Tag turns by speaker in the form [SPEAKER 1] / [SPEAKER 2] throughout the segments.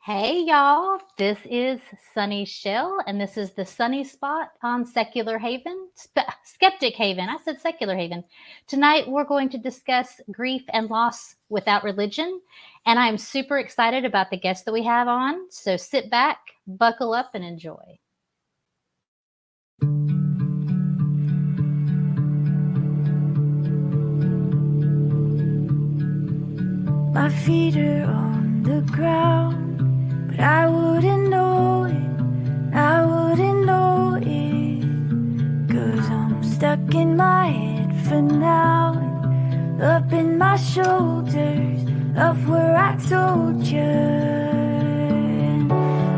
[SPEAKER 1] Hey y'all, this is Sunny Shell, and this is the Sunny Spot on Secular Haven, Skeptic Haven. I said Secular Haven. Tonight we're going to discuss grief and loss without religion, and I'm super excited about the guests that we have on. So sit back, buckle up, and enjoy.
[SPEAKER 2] My feet are on the ground, but I wouldn't know it, I wouldn't know it, 'cause I'm stuck in my head for now, and up in my shoulders, up where I told you. And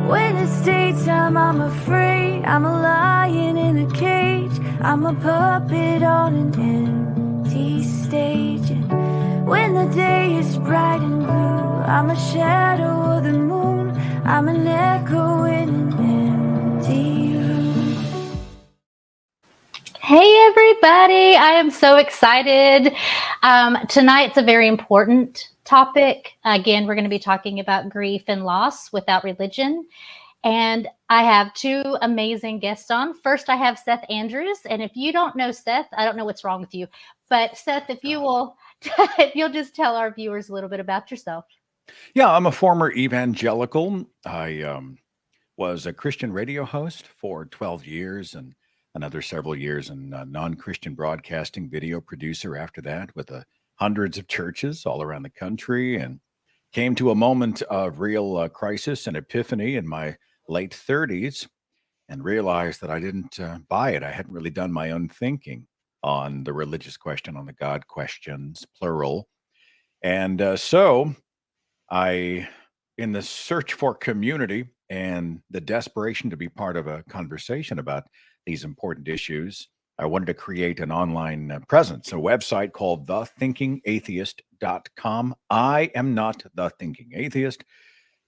[SPEAKER 2] when it's daytime, I'm afraid I'm a lion in a cage, I'm a puppet on an empty stage. And when the day is bright and blue, I'm a shadow of the moon, I'm an echo in an empty room.
[SPEAKER 1] Hey everybody, I am so excited. Tonight's a very important topic. Again, we're going to be talking about grief and loss without religion. And I have two amazing guests on. First, I have Seth Andrews. And if you don't know Seth, I don't know what's wrong with you. But Seth, if you will, if you'll just tell our viewers a little bit about yourself.
[SPEAKER 3] Yeah, I'm a former evangelical. I was a Christian radio host for 12 years and another several years in non-Christian broadcasting, video producer after that with hundreds of churches all around the country, and came to a moment of real crisis and epiphany in my late 30s and realized that I didn't buy it. I hadn't really done my own thinking on the religious question, on the God questions, plural. And so I, in the search for community and the desperation to be part of a conversation about these important issues, I wanted to create an online presence, a website called thethinkingatheist.com. I am not the thinking atheist,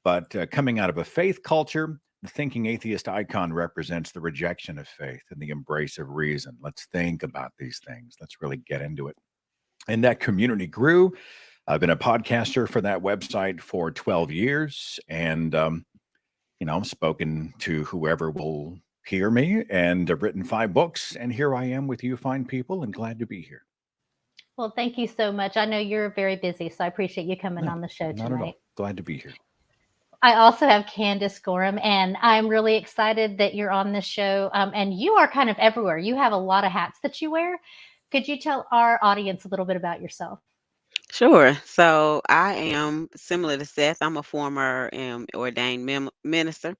[SPEAKER 3] but coming out of a faith culture, the thinking atheist icon represents the rejection of faith and the embrace of reason. Let's think about these things. Let's really get into it. And that community grew. I've been a podcaster for that website for 12 years and, spoken to whoever will hear me, and I've written 5 books. And here I am with you fine people and glad to be here.
[SPEAKER 1] Well, thank you so much. I know you're very busy, so I appreciate you coming on the show
[SPEAKER 3] Not at all.
[SPEAKER 1] tonight.
[SPEAKER 3] Glad to be here.
[SPEAKER 1] I also have Candace Gorham, and I'm really excited that you're on this show. And you are kind of everywhere. You have a lot of hats that you wear. Could you tell our audience a little bit about yourself?
[SPEAKER 4] Sure. So I am similar to Seth. I'm a former ordained minister,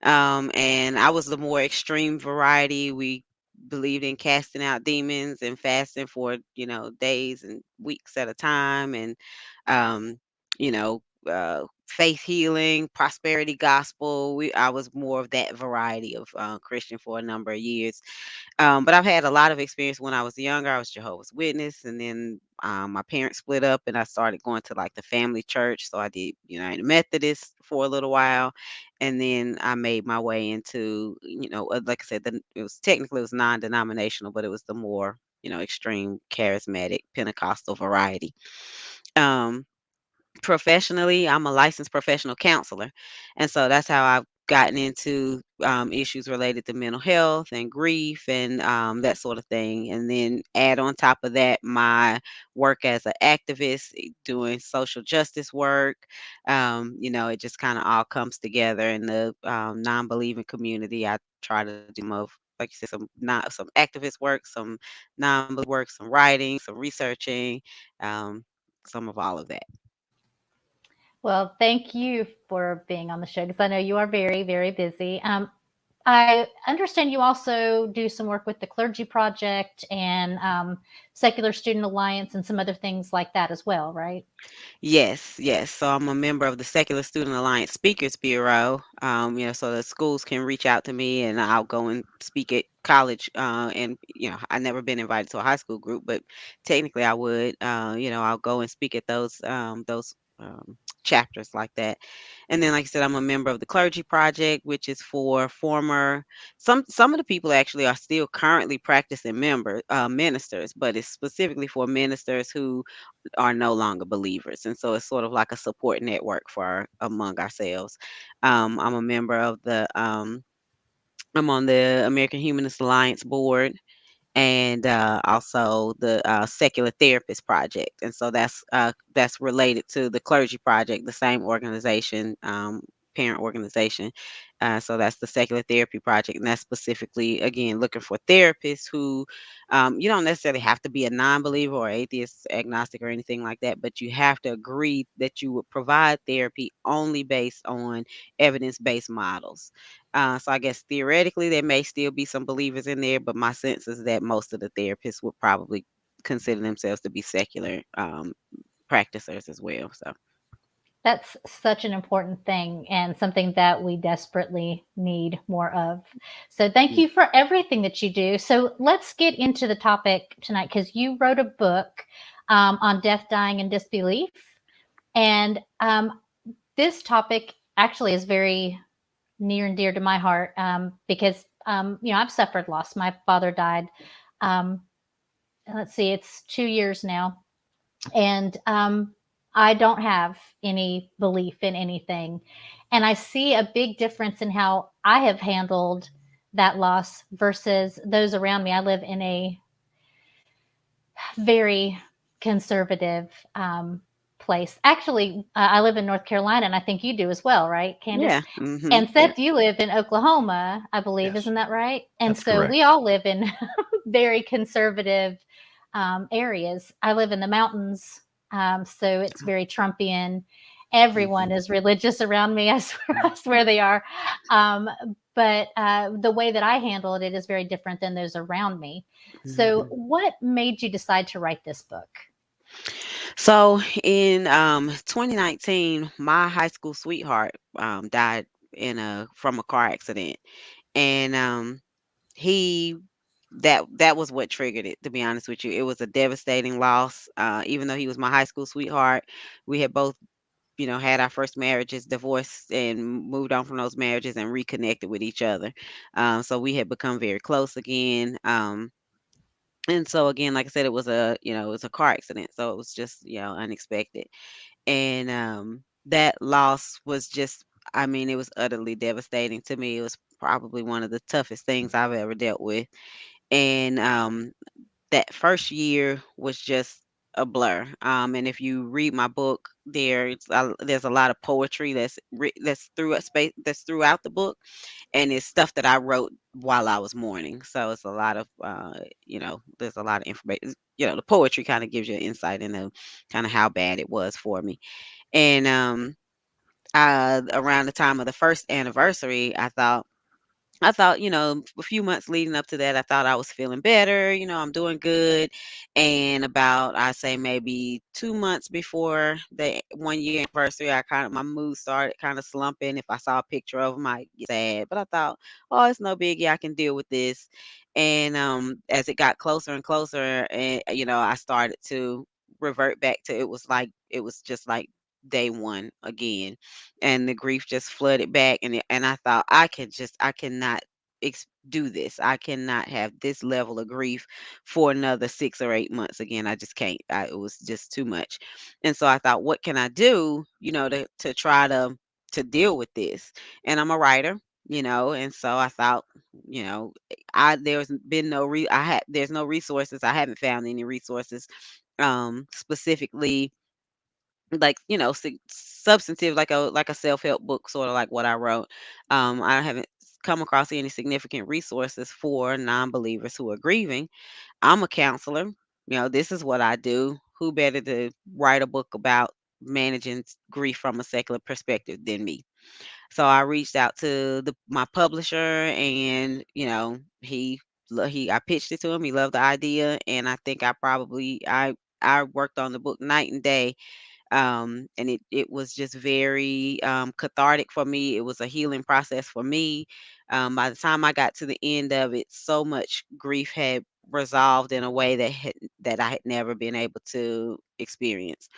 [SPEAKER 4] and I was the more extreme variety. We believed in casting out demons and fasting for days and weeks at a time, and um, you know faith healing, prosperity gospel. I was more of that variety of Christian for a number of years. But I've had a lot of experience when I was younger. I was Jehovah's Witness, and then my parents split up, and I started going to like the family church. So I did United Methodist for a little while, and then I made my way into like I said, it was non-denominational, but it was the more extreme charismatic Pentecostal variety. Um, Professionally, I'm a licensed professional counselor, and so that's how I've gotten into issues related to mental health and grief and that sort of thing. And then add on top of that my work as an activist, doing social justice work. It just kind of all comes together in the non-believing community. I try to do some of, like you said, some activist work, some non-believing work, some writing, some researching, some of all of that.
[SPEAKER 1] Well, thank you for being on the show because I know you are very, very busy. I understand you also do some work with the Clergy Project and Secular Student Alliance and some other things like that as well, right?
[SPEAKER 4] Yes, yes. So I'm a member of the Secular Student Alliance Speakers Bureau. So the schools can reach out to me, and I'll go and speak at college. And I've never been invited to a high school group, but technically I would. I'll go and speak at those chapters like that. And then, like I said, I'm a member of the Clergy Project, which is for former some of the people actually are still currently practicing ministers, but it's specifically for ministers who are no longer believers. And so it's sort of like a support network for among ourselves. I'm a member of I'm on the American Humanist Alliance board, and also the Secular Therapist Project, and so that's related to the Clergy Project, the same organization, parent organization. So that's the Secular Therapy Project, and that's specifically again looking for therapists who you don't necessarily have to be a non-believer or atheist, agnostic, or anything like that, but you have to agree that you would provide therapy only based on evidence-based models. So I guess theoretically there may still be some believers in there, but my sense is that most of the therapists would probably consider themselves to be secular practitioners as well. So
[SPEAKER 1] That's such an important thing and something that we desperately need more of. So, thank
[SPEAKER 4] mm,
[SPEAKER 1] you for everything that you do. So, let's get into the topic tonight because you wrote a book on death, dying, and disbelief. And this topic actually is very near and dear to my heart because, I've suffered loss. My father died. Um, let's see, it's 2 years now. And I don't have any belief in anything. And I see a big difference in how I have handled that loss versus those around me. I live in a very conservative place. Actually, I live in North Carolina, and I think you do as well, right, Candace?
[SPEAKER 4] yeah, hmm,
[SPEAKER 1] And
[SPEAKER 4] yeah,
[SPEAKER 1] Seth, you live in Oklahoma, I believe,
[SPEAKER 3] Yes,
[SPEAKER 1] isn't that right? And
[SPEAKER 3] that's
[SPEAKER 1] so we
[SPEAKER 3] correct.
[SPEAKER 1] all live in very conservative areas. I live in the mountains, so it's very Trumpian.
[SPEAKER 4] hmm,
[SPEAKER 1] Everyone is religious around me. I swear they are. Um, but the way that I handled it is very different than those around me. So,
[SPEAKER 4] hmm.
[SPEAKER 1] what made you decide to write this book?
[SPEAKER 4] So in 2019, my high school sweetheart died in a from a car accident, and he that was what triggered it. To be honest with you, it was a devastating loss. Even though he was my high school sweetheart, we had both had our first marriages, divorced, and moved on from those marriages and reconnected with each other. So we had become very close again. And so again, like I said, it was a car accident. So it was just, unexpected. And that loss was just, I mean, it was utterly devastating to me. It was probably one of the toughest things I've ever dealt with. And that first year was just a blur. And if you read my book, there's a lot of poetry that's throughout the book, and it's stuff that I wrote while I was mourning. So it's a lot of there's a lot of information. The poetry kind of gives you an insight into kind of how bad it was for me. And around the time of the first anniversary, I thought, a few months leading up to that, I thought I was feeling better. I'm doing good. And about, I say maybe 2 months before the 1 year anniversary, my mood started kind of slumping. If I saw a picture of him, I get sad. But I thought, oh, it's no biggie. I can deal with this. And as it got closer and closer, and I started to revert back to it was just like day one again, and the grief just flooded back, and I thought I cannot do this. I cannot have this level of grief for another 6 or 8 months again. I just can't. It was just too much. And so I thought, what can I do, to try to deal with this? And I'm a writer, and so I thought, you know, I there's been no re I had there's no resources. I haven't found any resources specifically like substantive, like a self-help book, sort of like what I wrote. I haven't come across any significant resources for non-believers who are grieving. I'm a counselor. This is what I do. Who better to write a book about managing grief from a secular perspective than me? So I reached out to my publisher, and I pitched it to him. He loved the idea, and I think I worked on the book night and day, and it was just very cathartic for me. It was a healing process for me. By the time I got to the end of it, so much grief had resolved in a way that I had never been able to experience.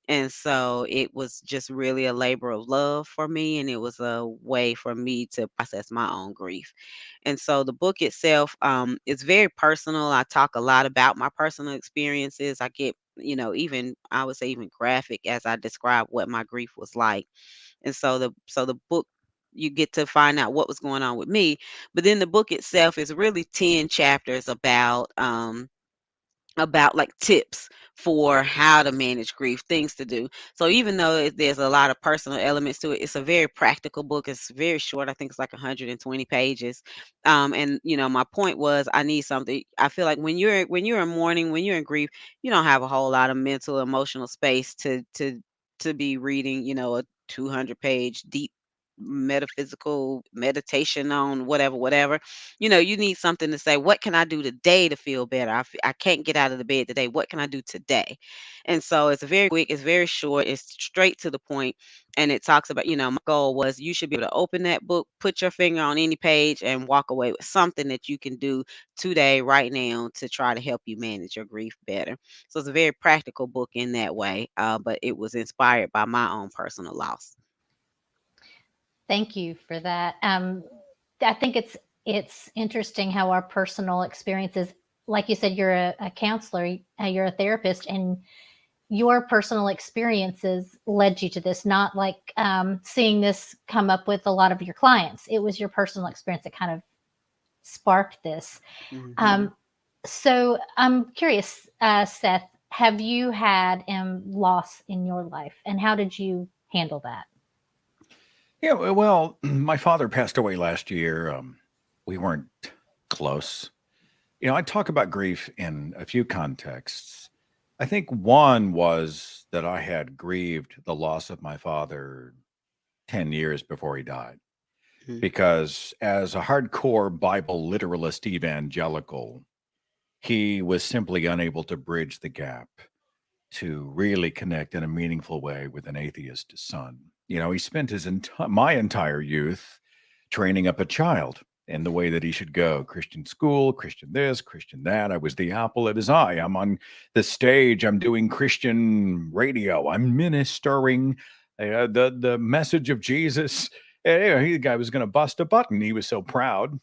[SPEAKER 4] And so it was just really a labor of love for me, and it was a way for me to process my own grief. And so the book itself is very personal. I talk a lot about my personal experiences. I get, even I would say even graphic as I describe what my grief was like. And so the book, you get to find out what was going on with me. But then the book itself is really 10 chapters about like tips for how to manage grief, things to do. So even though there's a lot of personal elements to it, it's a very practical book. It's very short. I think it's like 120 pages. And my point was, I need something. I feel like when you're in mourning, when you're in grief, you don't have a whole lot of mental, emotional space to be reading, a 200-page deep metaphysical meditation on whatever. You need something to say, what can I do today to feel better? I can't get out of the bed today. What can I do today? And so it's very quick, it's very short, it's straight to the point. And it talks about, my goal was you should be able to open that book, put your finger on any page, and walk away with something that you can do today, right now, to try to help you manage your grief better. So it's a very practical book in that way, but it was inspired by my own personal loss.
[SPEAKER 1] Thank you for that. I think it's interesting how our personal experiences, like you said, you're a counselor, you're a therapist, and your personal experiences led you to this, not like seeing this come up with a lot of your clients. It was your personal experience that kind of sparked this.
[SPEAKER 4] Hmm.
[SPEAKER 1] So I'm curious, Seth, have you had loss in your life, and how did you handle that?
[SPEAKER 3] Yeah, well, my father passed away last year. We weren't close. I talk about grief in a few contexts. I think one was that I had grieved the loss of my father 10 years before he died, because as a hardcore Bible literalist evangelical, he was simply unable to bridge the gap to really connect in a meaningful way with an atheist son. He spent my entire youth training up a child in the way that he should go: Christian school, Christian this, Christian that. I was the apple of his eye. I'm on the stage. I'm doing Christian radio. I'm ministering the message of Jesus. The guy was going to bust a button. He was so proud.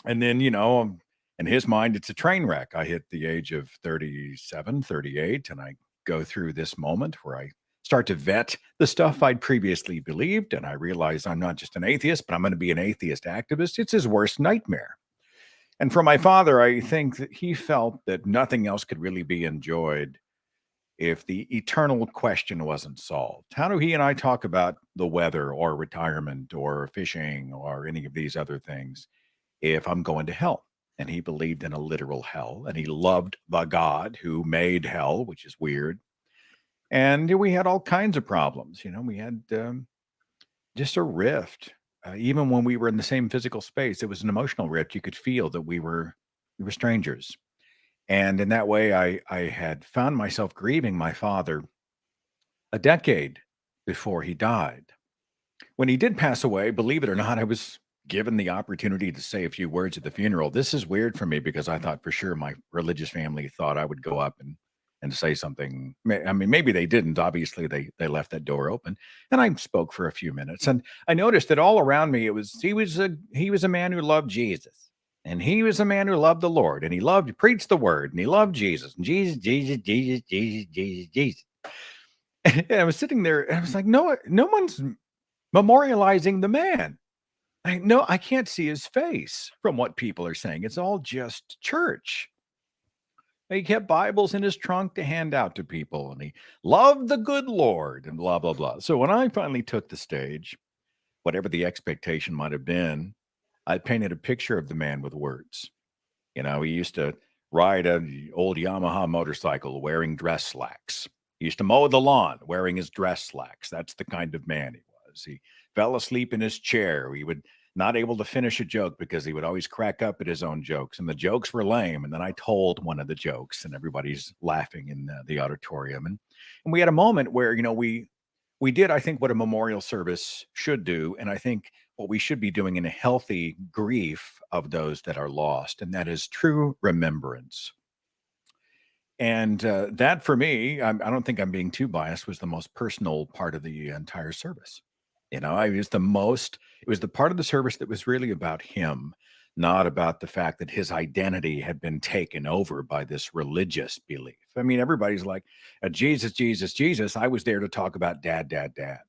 [SPEAKER 3] And then, in his mind, it's a train wreck. I hit the age of 37, 38, and I go through this moment where I start to vet the stuff I'd previously believed. And I realize I'm not just an atheist, but I'm going to be an atheist activist. It's his worst nightmare. And for my father, I think that he felt that nothing else could really be enjoyed if the eternal question wasn't solved. How do he and I talk about the weather or retirement or fishing or any of these other things if I'm going to hell? And he believed in a literal hell, and he loved the God who made hell, which is weird. And we had all kinds of problems. We had just a rift. Even when we were in the same physical space, it was an emotional rift. You could feel that we were strangers. And in that way, I had found myself grieving my father a decade before he died. When he did pass away, believe it or not, I was given the opportunity to say a few words at the funeral. This is weird for me because I thought for sure my religious family thought I would go up and say something. I mean, maybe they didn't. Obviously, they left that door open, and I spoke for a few minutes. And I noticed that all around me, he was a man who loved Jesus, and he was a man who loved the Lord, and he preached the word, and he loved Jesus, and Jesus, Jesus, Jesus, Jesus, Jesus, Jesus. And I was sitting there, and I was like, no one's memorializing the man. I can't see his face from what people are saying. It's all just church. He kept Bibles in his trunk to hand out to people, and he loved the good Lord, and blah, blah, blah. So when I finally took the stage, whatever the expectation might have been, I painted a picture of the man with words. He used to ride an old Yamaha motorcycle wearing dress slacks. He used to mow the lawn wearing his dress slacks. That's the kind of man he was. He fell asleep in his chair. He would not able to finish a joke because he would always crack up at his own jokes, and the jokes were lame. And then I told one of the jokes, and everybody's laughing in the auditorium. And we had a moment where we did, I think, what a memorial service should do, and I think what we should be doing in a healthy grief of those that are lost, and that is true remembrance. And that for me, I don't think I'm being too biased, was the most personal part of the entire service. It was the part of the service that was really about him, not about the fact that his identity had been taken over by this religious belief. I mean, everybody's like, Jesus, Jesus, Jesus. I was there to talk about dad, dad, dad.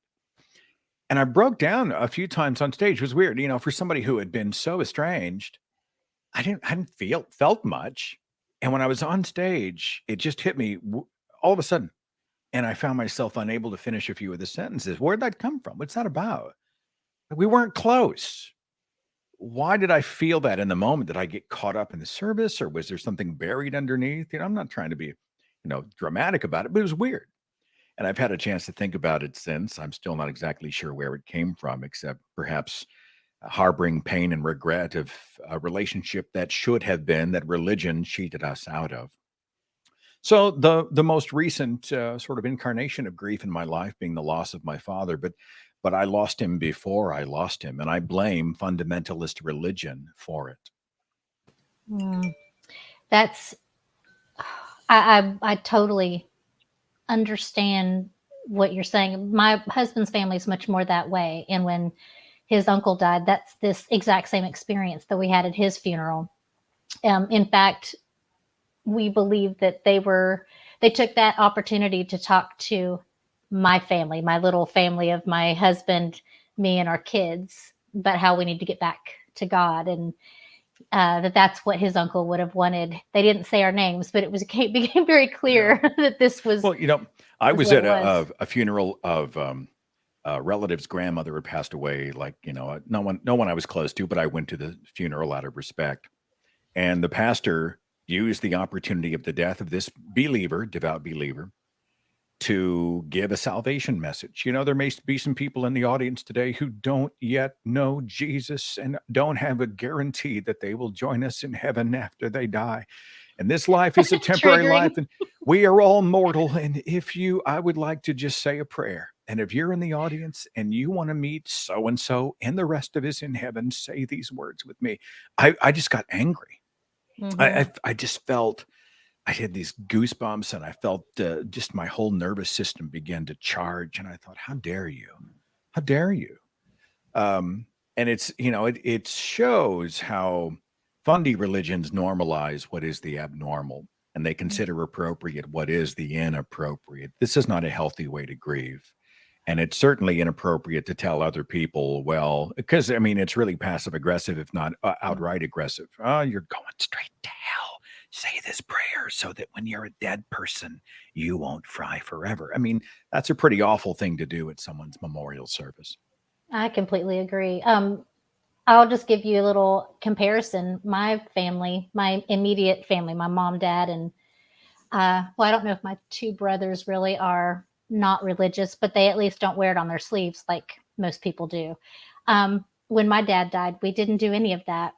[SPEAKER 3] And I broke down a few times on stage. It was weird, for somebody who had been so estranged. I hadn't felt much. And when I was on stage, it just hit me all of a sudden. And I found myself unable to finish a few of the sentences. Where'd that come from? What's that about? We weren't close. Why did I feel that in the moment? Did I get caught up in the service, or was there something buried underneath? I'm not trying to be, dramatic about it, but it was weird. And I've had a chance to think about it since. I'm still not exactly sure where it came from, except perhaps harboring pain and regret of a relationship that should have been, that religion cheated us out of. So the most recent sort of incarnation of grief in my life being the loss of my father, but I lost him before I lost him, and I blame fundamentalist religion for it.
[SPEAKER 1] Mm. That's I totally understand what you're saying. My husband's family is much more that way, and when his uncle died, that's this exact same experience that we had at his funeral. In fact, we believe that they took that opportunity to talk to my family, my little family of my husband, me, and our kids, about how we need to get back to God, and that's what his uncle would have wanted. They didn't say our names, but it became very clear that this was.
[SPEAKER 3] Well, I was at a funeral of a relative's grandmother had passed away. Like, no one I was close to, but I went to the funeral out of respect. And the pastor used the opportunity of the death of this believer, devout believer, to give a salvation message. There may be some people in the audience today who don't yet know Jesus and don't have a guarantee that they will join us in heaven after they die. And this life is a temporary life, and we are all mortal. And I would like to just say a prayer. And if you're in the audience and you want to meet so-and-so and the rest of us in heaven, say these words with me. I just got angry.
[SPEAKER 1] Mhm.
[SPEAKER 3] I just felt, I had these goosebumps, and I felt just my whole nervous system began to charge. And I thought, how dare you? How dare you? And it shows how fundy religions normalize what is the abnormal, and they consider appropriate what is the inappropriate. This is not a healthy way to grieve. And it's certainly inappropriate to tell other people, well, because it's really passive aggressive, if not outright aggressive. Oh, you're going straight to hell. Say this prayer so that when you're a dead person, you won't fry forever. That's a pretty awful thing to do at someone's memorial service.
[SPEAKER 1] I completely agree. I'll just give you a little comparison. My family, my immediate family, my mom, dad, and I don't know if my two brothers really are not religious, but they at least don't wear it on their sleeves like most people do. When my dad died, we didn't do any of that.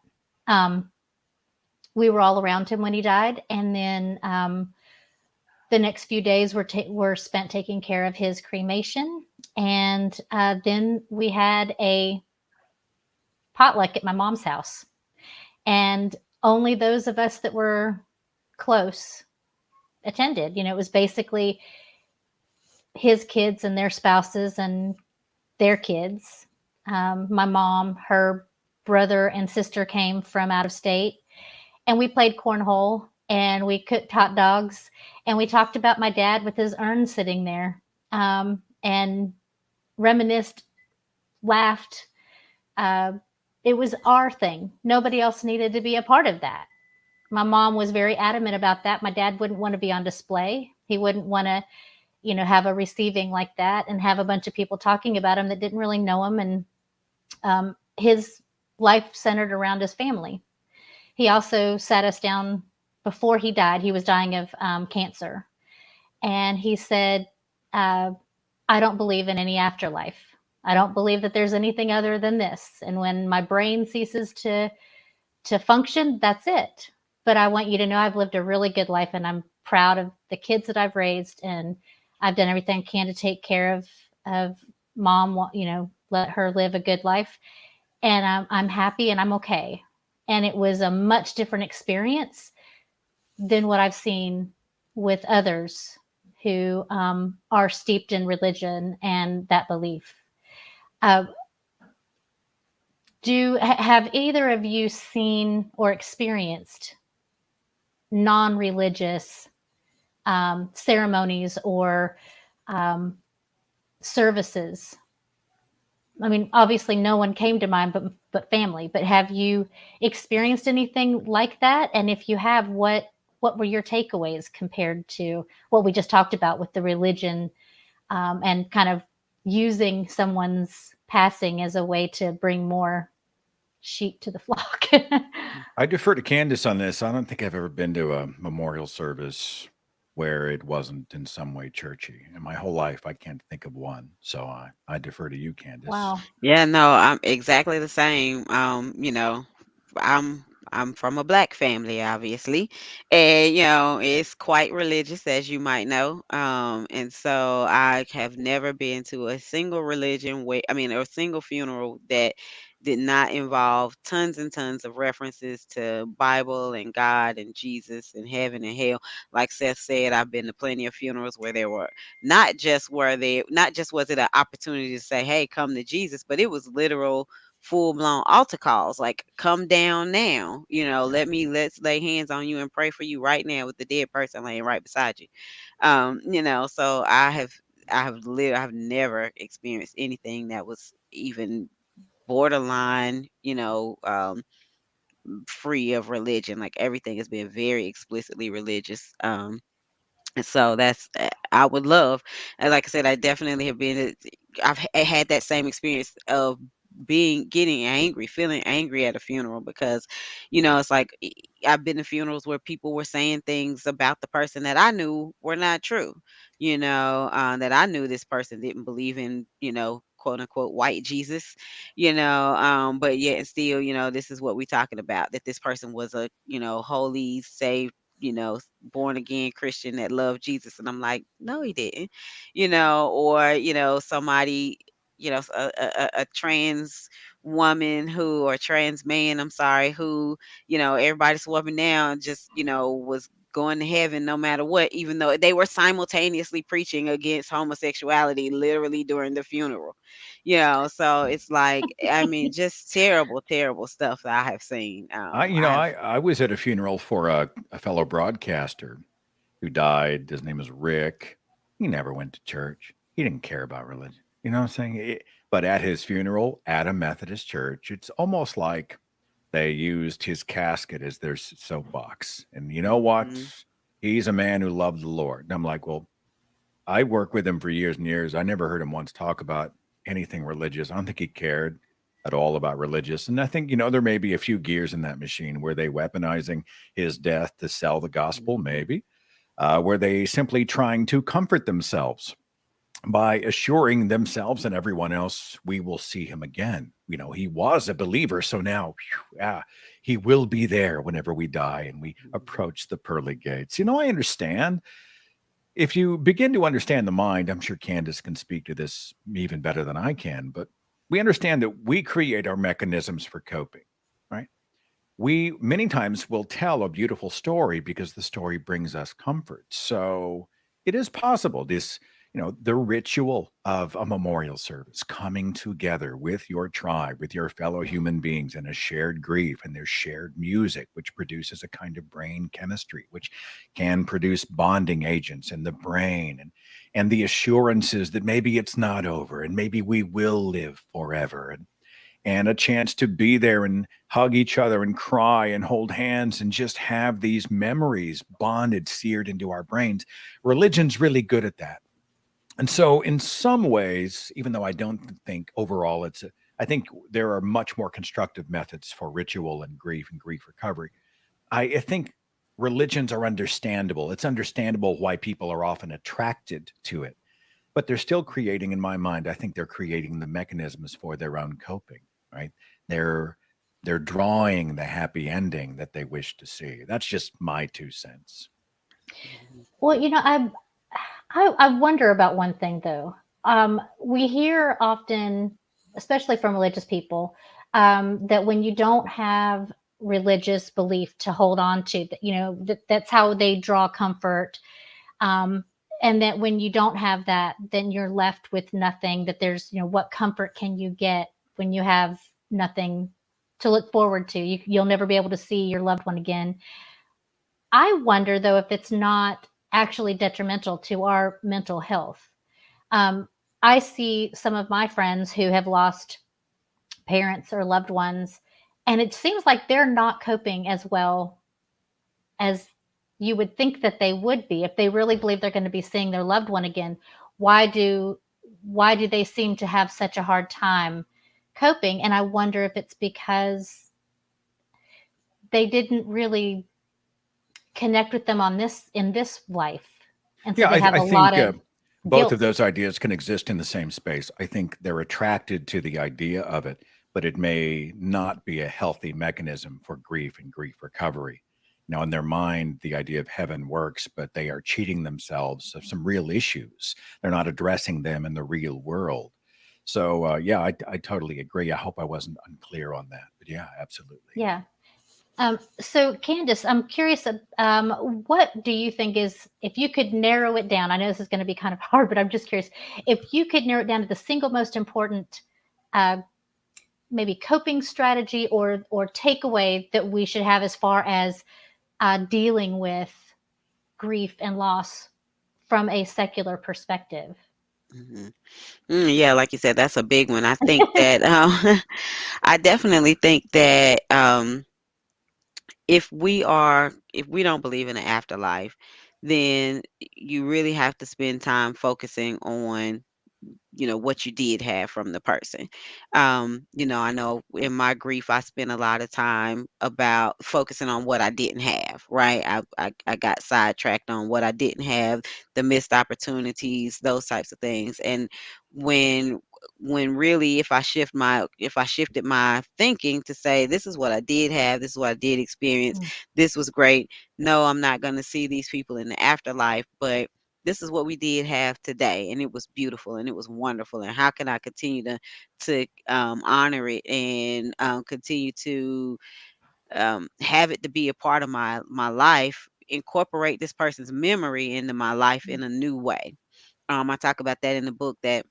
[SPEAKER 1] We were all around him when he died, and then the next few days were spent taking care of his cremation, and then we had a potluck at my mom's house, and only those of us that were close attended. It was basically his kids and their spouses and their kids. My mom, her brother and sister came from out of state, and we played cornhole, and we cooked hot dogs, and we talked about my dad with his urn sitting there, and reminisced, laughed. It was our thing. Nobody else needed to be a part of that. My mom was very adamant about that. My dad wouldn't want to be on display. He wouldn't want to, have a receiving like that and have a bunch of people talking about him that didn't really know him. And his life centered around his family. He also sat us down before he died. He was dying of cancer. And he said, I don't believe in any afterlife. I don't believe that there's anything other than this. And when my brain ceases to function, that's it. But I want you to know I've lived a really good life, and I'm proud of the kids that I've raised, and I've done everything I can to take care of mom, let her live a good life. And I'm happy and I'm okay. And it was a much different experience than what I've seen with others who are steeped in religion and that belief. Have either of you seen or experienced non-religious ceremonies or services? I mean, obviously, no one came to mind, but family. But have you experienced anything like that? And if you have, what were your takeaways compared to what we just talked about with the religion and kind of using someone's passing as a way to bring more sheep to the flock?
[SPEAKER 3] I defer to Candace on this. I don't think I've ever been to a memorial service where it wasn't in some way churchy. In my whole life, I can't think of one. So I defer to you, Candace.
[SPEAKER 1] Wow.
[SPEAKER 4] Yeah, no, I'm exactly the same. I'm I'm from a black family, obviously, and it's quite religious, as you might know. And so I have never been to a single religion way, I mean, or a single funeral that did not involve tons and tons of references to Bible and God and Jesus and heaven and hell. Like Seth said, I've been to plenty of funerals where there were not just was it an opportunity to say, hey, come to Jesus, but it was literal full blown altar calls, like come down now, let's lay hands on you and pray for you right now with the dead person laying right beside you. So I've never experienced anything that was even borderline, free of religion. Like everything has been very explicitly religious. And so I would love, and like I said, I definitely have been. Had that same experience of getting angry, feeling angry at a funeral because, it's like I've been to funerals where people were saying things about the person that I knew were not true. That I knew this person didn't believe in, quote unquote white Jesus. But yet and still, this is what we're talking about, that this person was a, holy, saved, born again Christian that loved Jesus. And I'm like, no, he didn't, or, somebody, a trans woman or trans man, I'm sorry, who, everybody's swapping down, just, was going to heaven no matter what, even though they were simultaneously preaching against homosexuality literally during the funeral. So it's like, I mean, just terrible, terrible stuff that I have seen.
[SPEAKER 3] I was at a funeral for a fellow broadcaster who died. His name is Rick. He never went to church. He didn't care about religion. You know what I'm saying? But at his funeral at a Methodist church, it's almost like they used his casket as their soapbox. And you know what?
[SPEAKER 4] Mhm.
[SPEAKER 3] He's a man who loved the Lord. And I'm like, well, I worked with him for years and years. I never heard him once talk about anything religious. I don't think he cared at all about religious. And I think, there may be a few gears in that machine. Were they weaponizing his death to sell the gospel? Maybe. Were they simply trying to comfort themselves by assuring themselves and everyone else, we will see him again? He was a believer. So now, he will be there whenever we die and we approach the pearly gates. I understand. If you begin to understand the mind, I'm sure Candace can speak to this even better than I can, but we understand that we create our mechanisms for coping, right? We many times will tell a beautiful story because the story brings us comfort. So it is possible the ritual of a memorial service, coming together with your tribe, with your fellow human beings in a shared grief, and there's shared music, which produces a kind of brain chemistry, which can produce bonding agents in the brain, and the assurances that maybe it's not over and maybe we will live forever. And a chance to be there and hug each other and cry and hold hands and just have these memories bonded, seared into our brains. Religion's really good at that. And so in some ways, even though I don't think overall I think there are much more constructive methods for ritual and grief recovery. I think religions are understandable. It's understandable why people are often attracted to it, but they're still creating, in my mind, I think they're creating the mechanisms for their own coping, right? They're drawing the happy ending that they wish to see. That's just my 2 cents.
[SPEAKER 1] Well, I wonder about one thing though. We hear often, especially from religious people, that when you don't have religious belief to hold on to, that's how they draw comfort. Um, and that when you don't have that, then you're left with nothing. That there's, what comfort can you get when you have nothing to look forward to? You'll never be able to see your loved one again. I wonder, though, if it's not actually detrimental to our mental health. Um, I see some of my friends who have lost parents or loved ones, and it seems like they're not coping as well as you would think that they would be if they really believe they're going to be seeing their loved one again. Why do they seem to have such a hard time coping? And I wonder if it's because they didn't really connect with them in this life, and so
[SPEAKER 3] Yeah,
[SPEAKER 1] they have
[SPEAKER 3] I
[SPEAKER 1] a lot
[SPEAKER 3] think
[SPEAKER 1] of
[SPEAKER 3] both of
[SPEAKER 1] guilt.
[SPEAKER 3] those ideas can exist in the same space. I think they're attracted to the idea of it, but it may not be a healthy mechanism for grief and grief recovery. In their mind, the idea of heaven works, but they are cheating themselves of some real issues. They're not addressing them in the real world. So, yeah, I totally agree. I hope I wasn't unclear on that, but yeah, absolutely.
[SPEAKER 1] Yeah. So, Candace, I'm curious, what do you think is, if you could narrow it down, I know this is going to be kind of hard, but I'm just curious, if you could narrow it down to the single most important, uh, maybe coping strategy or takeaway that we should have as far as dealing with grief and loss from a secular perspective.
[SPEAKER 4] Mhm. Yeah, like you said, that's a big one. I think that I definitely think that if we don't believe in an afterlife, then you really have to spend time focusing on what you did have from the person. I know in my grief I spent a lot of time about focusing on what I didn't have, right? I got sidetracked on what I didn't have, the missed opportunities, those types of things. And when really if I shifted my thinking to say, this is what I did have, this is what I did experience,
[SPEAKER 1] Mm.
[SPEAKER 4] this was great. No, I'm not going to see these people in the afterlife, but this is what we did have today, and it was beautiful and it was wonderful. And how can I continue to honor it and continue to have it to be a part of my life, incorporate this person's memory into my life in a new way. I talk about that in the book, that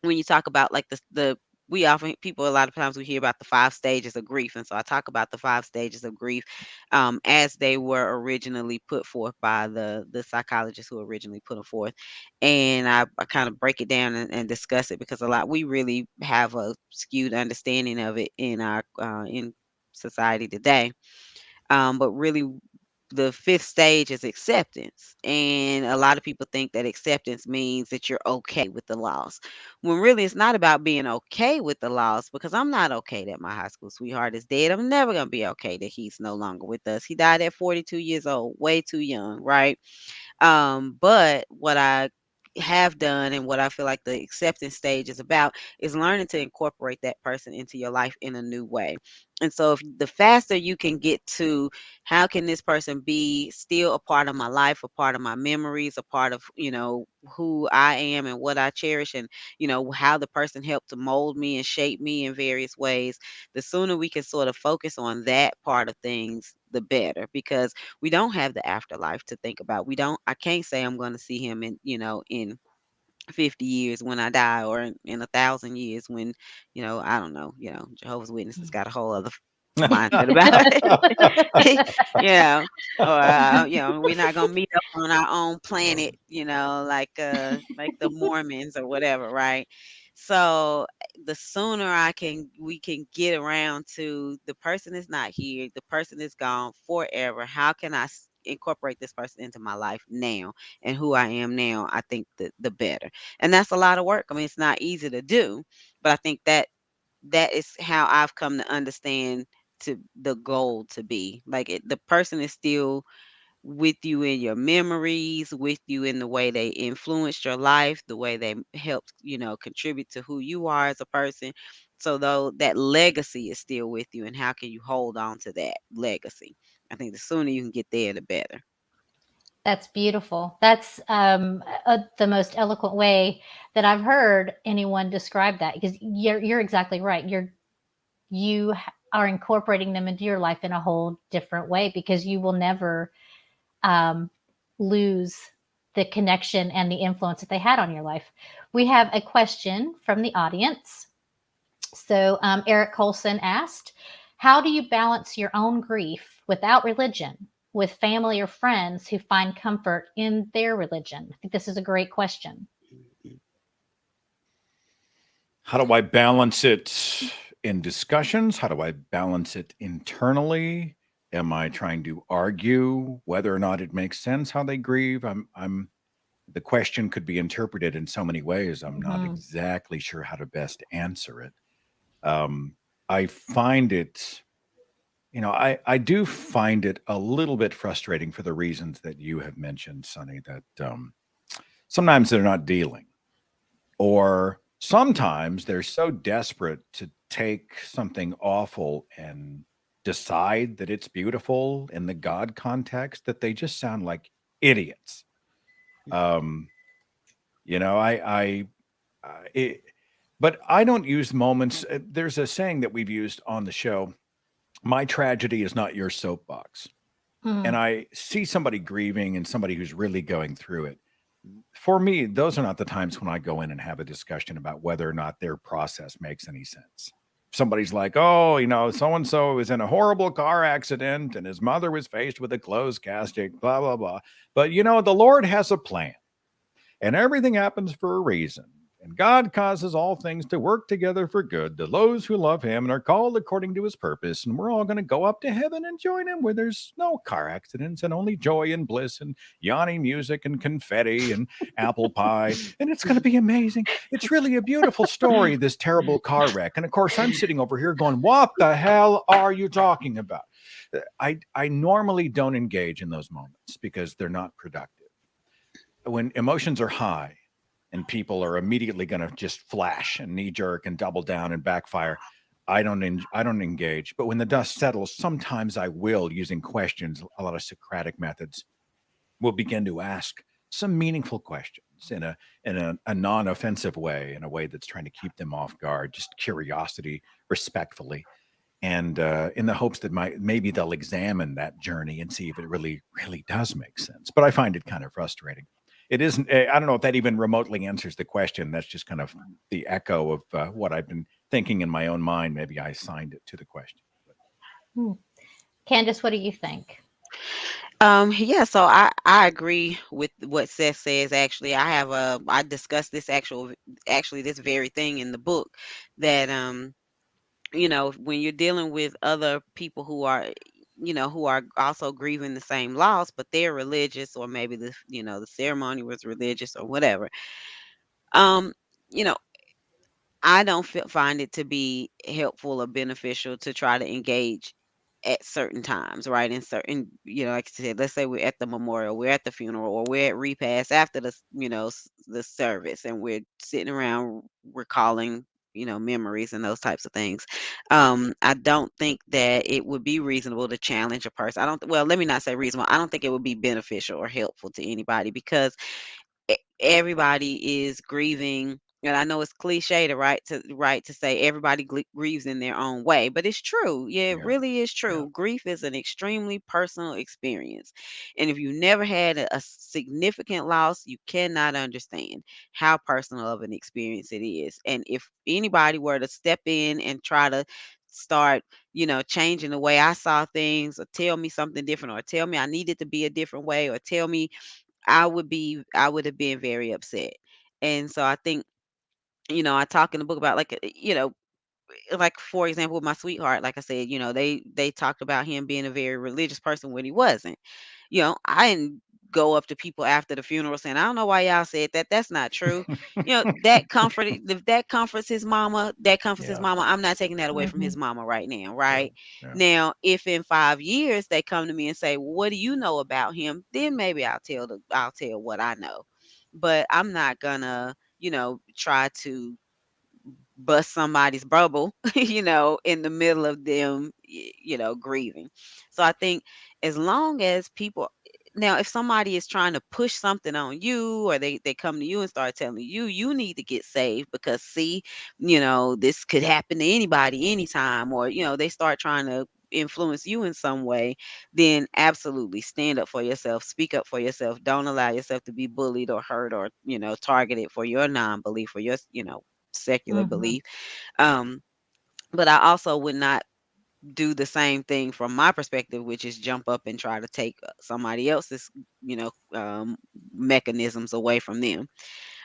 [SPEAKER 4] when you talk about like the we often people a lot of times we hear about the 5 stages of grief, and so I talk about the 5 stages of grief as they were originally put forth by the psychologists who originally put them forth. And I kind of break it down and discuss it, because a lot we really have a skewed understanding of it in society today. But really, the fifth stage is acceptance. And a lot of people think that acceptance means that you're okay with the loss. When really it's not about being okay with the loss, because I'm not okay that my high school sweetheart is dead. I'm never going to be okay that he's no longer with us. He died at 42 years old, way too young, right? But what I have done and what I feel like the acceptance stage is about is learning to incorporate that person into your life in a new way. And so if the faster you can get to, how can this person be still a part of my life, a part of my memories, a part of, who I am and what I cherish, and, how the person helped to mold me and shape me in various ways, the sooner we can sort of focus on that part of things, the better. Because we don't have the afterlife to think about. I can't say I'm going to see him in 50 years when I die, or in 1,000 years when, I don't know, Jehovah's Witnesses got a whole other mindset about it. you know, or, we're not going to meet up on our own planet, like the Mormons or whatever, right? So the sooner we can get around to, the person is not here, the person is gone forever. How can I incorporate this person into my life now and who I am now? I think the better. And that's a lot of work. I mean, it's not easy to do, but I think that is how I've come to understand to the goal to be. Like the person is still with you in your memories, with you in the way they influenced your life, the way they helped, contribute to who you are as a person. So though that legacy is still with you, and how can you hold on to that legacy? I think the sooner you can get there, the better.
[SPEAKER 1] That's beautiful. That's the most eloquent way that I've heard anyone describe that. Because you're exactly right. You are incorporating them into your life in a whole different way, because you will never um, lose the connection and the influence that they had on your life. We have a question from the audience. So Eric Coalson asked, how do you balance your own grief without religion with family or friends who find comfort in their religion? I think this is a great question.
[SPEAKER 3] How do I balance it in discussions? How do I balance it internally? Am I trying to argue whether or not it makes sense how they grieve? The question could be interpreted in so many ways. I'm not exactly sure how to best answer it. I find it, I do find it a little bit frustrating for the reasons that you have mentioned, Sonny, that sometimes they're not dealing, or sometimes they're so desperate to take something awful and decide that it's beautiful in the God context that they just sound like idiots. Um, you know, it, but I don't use moments. There's a saying that we've used on the show: "My tragedy is not your soapbox." And I see somebody grieving and somebody who's really going through it. For me, those are not the times when I go in and have a discussion about whether or not their process makes any sense. Somebody's like, oh, so and so was in a horrible car accident and his mother was faced with a closed casket, blah, blah, blah. But, the Lord has a plan and everything happens for a reason. And God causes all things to work together for good to those who love him and are called according to his purpose. And we're all going to go up to heaven and join him where there's no car accidents and only joy and bliss and yawning music and confetti and apple pie. And it's going to be amazing. It's really a beautiful story, this terrible car wreck. And of course, I'm sitting over here going, what the hell are you talking about? I normally don't engage in those moments because they're not productive. When emotions are high, and people are immediately going to just flash and knee jerk and double down and backfire, I don't engage. But when the dust settles, sometimes I will, using questions, a lot of Socratic methods, will begin to ask some meaningful questions in a non-offensive way, in a way that's trying to keep them off guard, just curiosity, respectfully, and in the hopes that maybe they'll examine that journey and see if it really does make sense. But I find it kind of frustrating. It isn't. I don't know if that even remotely answers the question. That's just kind of the echo of what I've been thinking in my own mind. Maybe I assigned it to the question.
[SPEAKER 1] Candace, what do you think?
[SPEAKER 4] Yeah, so I agree with what Seth says. Actually, I discussed this actually this very thing in the book, that when you're dealing with other people who are also grieving the same loss, but they're religious, or maybe the ceremony was religious or whatever. Um, you know, I don't find it to be helpful or beneficial to try to engage at certain times, right? In certain, like I said, let's say we're at the memorial, we're at the funeral, or we're at repast after the service, and we're sitting around recalling, memories and those types of things. I don't think that it would be reasonable to challenge a person. I don't, well, let me not say reasonable. I don't think it would be beneficial or helpful to anybody, because everybody is grieving. And I know it's cliche to say everybody grieves in their own way, but it's true. Yeah, it
[SPEAKER 3] Yeah.
[SPEAKER 4] really is
[SPEAKER 3] Yeah.
[SPEAKER 4] true. Grief is an extremely personal experience, and if you never had a significant loss, you cannot understand how personal of an experience it is. And if anybody were to step in and try to start, changing the way I saw things, or tell me something different, or tell me I needed to be a different way, or tell me I would have been very upset. And so I think, I talk in the book about, like, like, for example, with my sweetheart, like I said, they talked about him being a very religious person when he wasn't. I didn't go up to people after the funeral saying, I don't know why y'all said that. That's not true. If that comforts his mama, that comforts his
[SPEAKER 3] Yeah.
[SPEAKER 4] mama. I'm not taking that away from
[SPEAKER 1] Mhm.
[SPEAKER 4] his mama right now,
[SPEAKER 3] Yeah.
[SPEAKER 4] right?
[SPEAKER 3] Yeah.
[SPEAKER 4] Now, if in 5 years they come to me and say, well, what do you know about him? Then maybe I'll tell what I know. But I'm not gonna, try to bust somebody's bubble, in the middle of them, grieving. So I think, as long as people, now, if somebody is trying to push something on you, or they come to you and start telling you need to get saved because, see, this could happen to anybody anytime, or they start trying to influence you in some way, then absolutely stand up for yourself, speak up for yourself. Don't allow yourself to be bullied or hurt or, targeted for your non-belief or your, secular
[SPEAKER 1] Mhm.
[SPEAKER 4] belief. Um, but I also would not do the same thing from my perspective, which is jump up and try to take somebody else's, mechanisms away from them.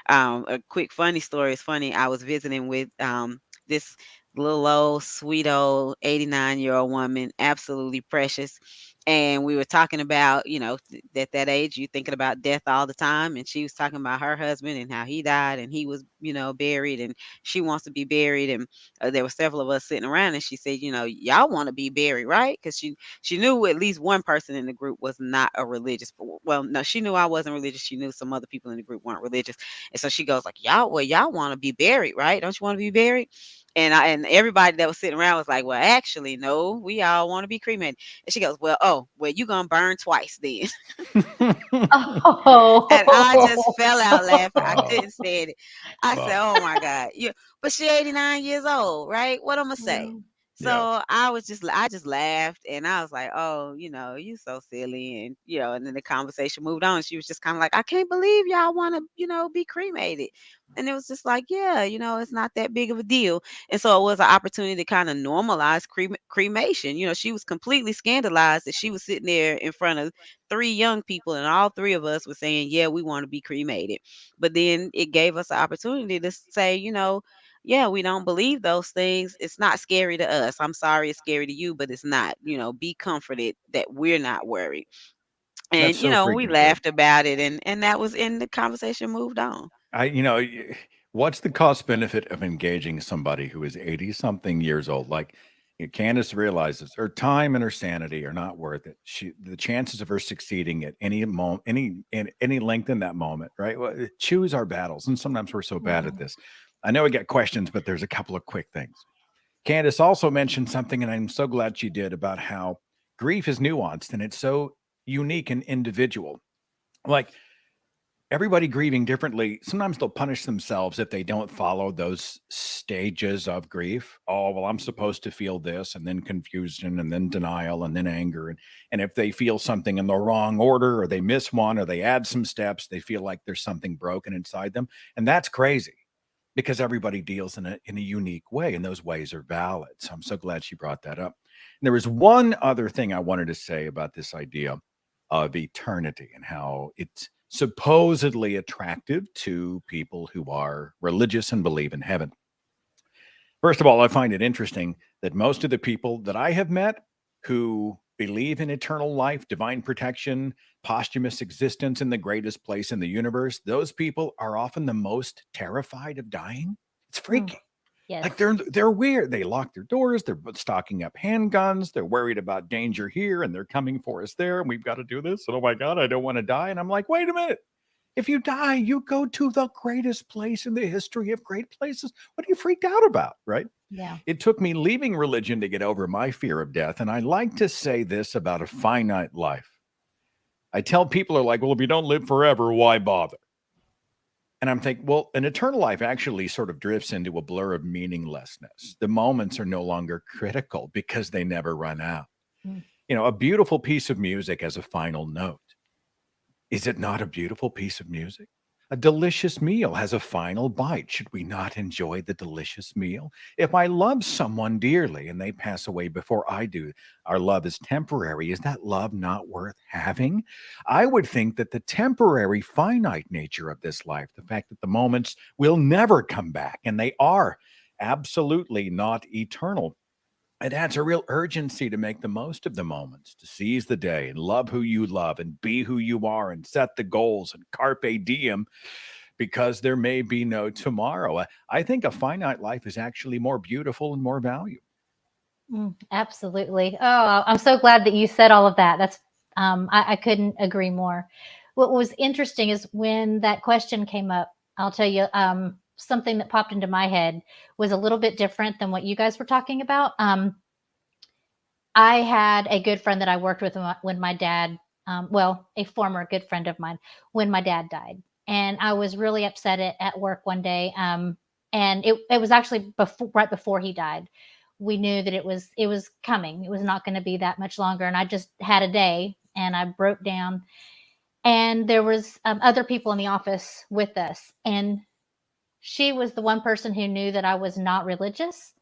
[SPEAKER 4] A quick funny story is funny. I was visiting with this little old sweet old 89-year-old woman, absolutely precious. And we were talking about, at that age, you thinking about death all the time. And she was talking about her husband and how he died and he was, buried and she wants to be buried. And there were several of us sitting around and she said, y'all want to be buried, right? Because she knew at least one person in the group was not a religious. Well, no, she knew I wasn't religious. She knew some other people in the group weren't religious. And so she goes like, y'all want to be buried, right? Don't you want to be buried? And everybody that was sitting around was like, well, actually, no, we all want to be cremated. And she goes, well, you gonna burn twice then. And I just
[SPEAKER 1] Oh.
[SPEAKER 4] fell out laughing. I
[SPEAKER 3] Oh,
[SPEAKER 4] couldn't stand it. I said,
[SPEAKER 3] well,
[SPEAKER 4] "Oh my God!" But she 89 years old, right? What I'm gonna say?
[SPEAKER 1] Mm.
[SPEAKER 3] yeah,
[SPEAKER 4] So I just laughed and I was like, "Oh, you so silly," and and then the conversation moved on. She was just kind of like, "I can't believe y'all want to, be cremated," and it was just like, "Yeah, it's not that big of a deal." And so it was an opportunity to kind of normalize cremation. She was completely scandalized that she was sitting there in front of three young people and all three of us were saying, yeah, we want to be cremated. But then it gave us an opportunity to say, yeah, we don't believe those things. It's not scary to us. I'm sorry it's scary to you, but it's not. Be comforted that we're not worried.
[SPEAKER 3] that's
[SPEAKER 4] And
[SPEAKER 3] so
[SPEAKER 4] we
[SPEAKER 3] freaking good.
[SPEAKER 4] laughed about it and that was in the conversation moved on.
[SPEAKER 3] What's the cost benefit of engaging somebody who is 80 something years old? Like, Candace realizes her time and her sanity are not worth it. The chances of her succeeding at any moment, any length in that moment, right? Well, choose our battles. And sometimes we're so bad at
[SPEAKER 1] Mhm.
[SPEAKER 3] this. I know we get questions, but there's a couple of quick things. Candace also mentioned something, and I'm so glad she did, about how grief is nuanced and it's so unique and individual. Like, everybody grieving differently, sometimes they'll punish themselves if they don't follow those stages of grief. Oh, well, I'm supposed to feel this, and then confusion, and then denial, and then anger. And if they feel something in the wrong order, or they miss one, or they add some steps, they feel like there's something broken inside them. And that's crazy because everybody deals in a unique way, and those ways are valid. So I'm so glad she brought that up. And there was one other thing I wanted to say about this idea of eternity and how it's supposedly attractive to people who are religious and believe in heaven. First of all, I find it interesting that most of the people that I have met who believe in eternal life, divine protection, posthumous existence in the greatest place in the universe, those people are often the most terrified of dying. It's
[SPEAKER 1] Mm.
[SPEAKER 3] freaky. Like,
[SPEAKER 1] Yes.
[SPEAKER 3] they're weird. They lock their doors. They're stocking up handguns. They're worried about danger here, and they're coming for us there. And we've got to do this. And oh my God, I don't want to die. And I'm like, wait a minute. If you die, you go to the greatest place in the history of great places. What are you freaked out about, right?
[SPEAKER 1] Yeah.
[SPEAKER 3] It took me leaving religion to get over my fear of death. And I like to say this about a finite life. I tell people are like, well, if you don't live forever, why bother? And I'm thinking, well, an eternal life actually sort of drifts into a blur of meaninglessness. The moments are no longer critical because they never run out.
[SPEAKER 1] Mm.
[SPEAKER 3] A beautiful piece of music has a final note. Is it not a beautiful piece of music? A delicious meal has a final bite. Should we not enjoy the delicious meal? If I love someone dearly and they pass away before I do, our love is temporary. Is that love not worth having? I would think that the temporary, finite nature of this life, the fact that the moments will never come back and they are absolutely not eternal, it adds a real urgency to make the most of the moments, to seize the day and love who you love and be who you are and set the goals and carpe diem because there may be no tomorrow. I think a finite life is actually more beautiful and more valuable.
[SPEAKER 1] Absolutely. Oh, I'm so glad that you said all of that. I couldn't agree more. What was interesting is when that question came up, I'll tell you, something that popped into my head was a little bit different than what you guys were talking about. I had a good friend that I worked with when my dad, well, a former good friend of mine, when my dad died. And I was really upset at work one day. And it was actually right before he died. we knew that it was coming. It was not going to be that much longer. And I just had a day and I broke down. And there was other people in the office with us. And she was the one person who knew that I was not religious.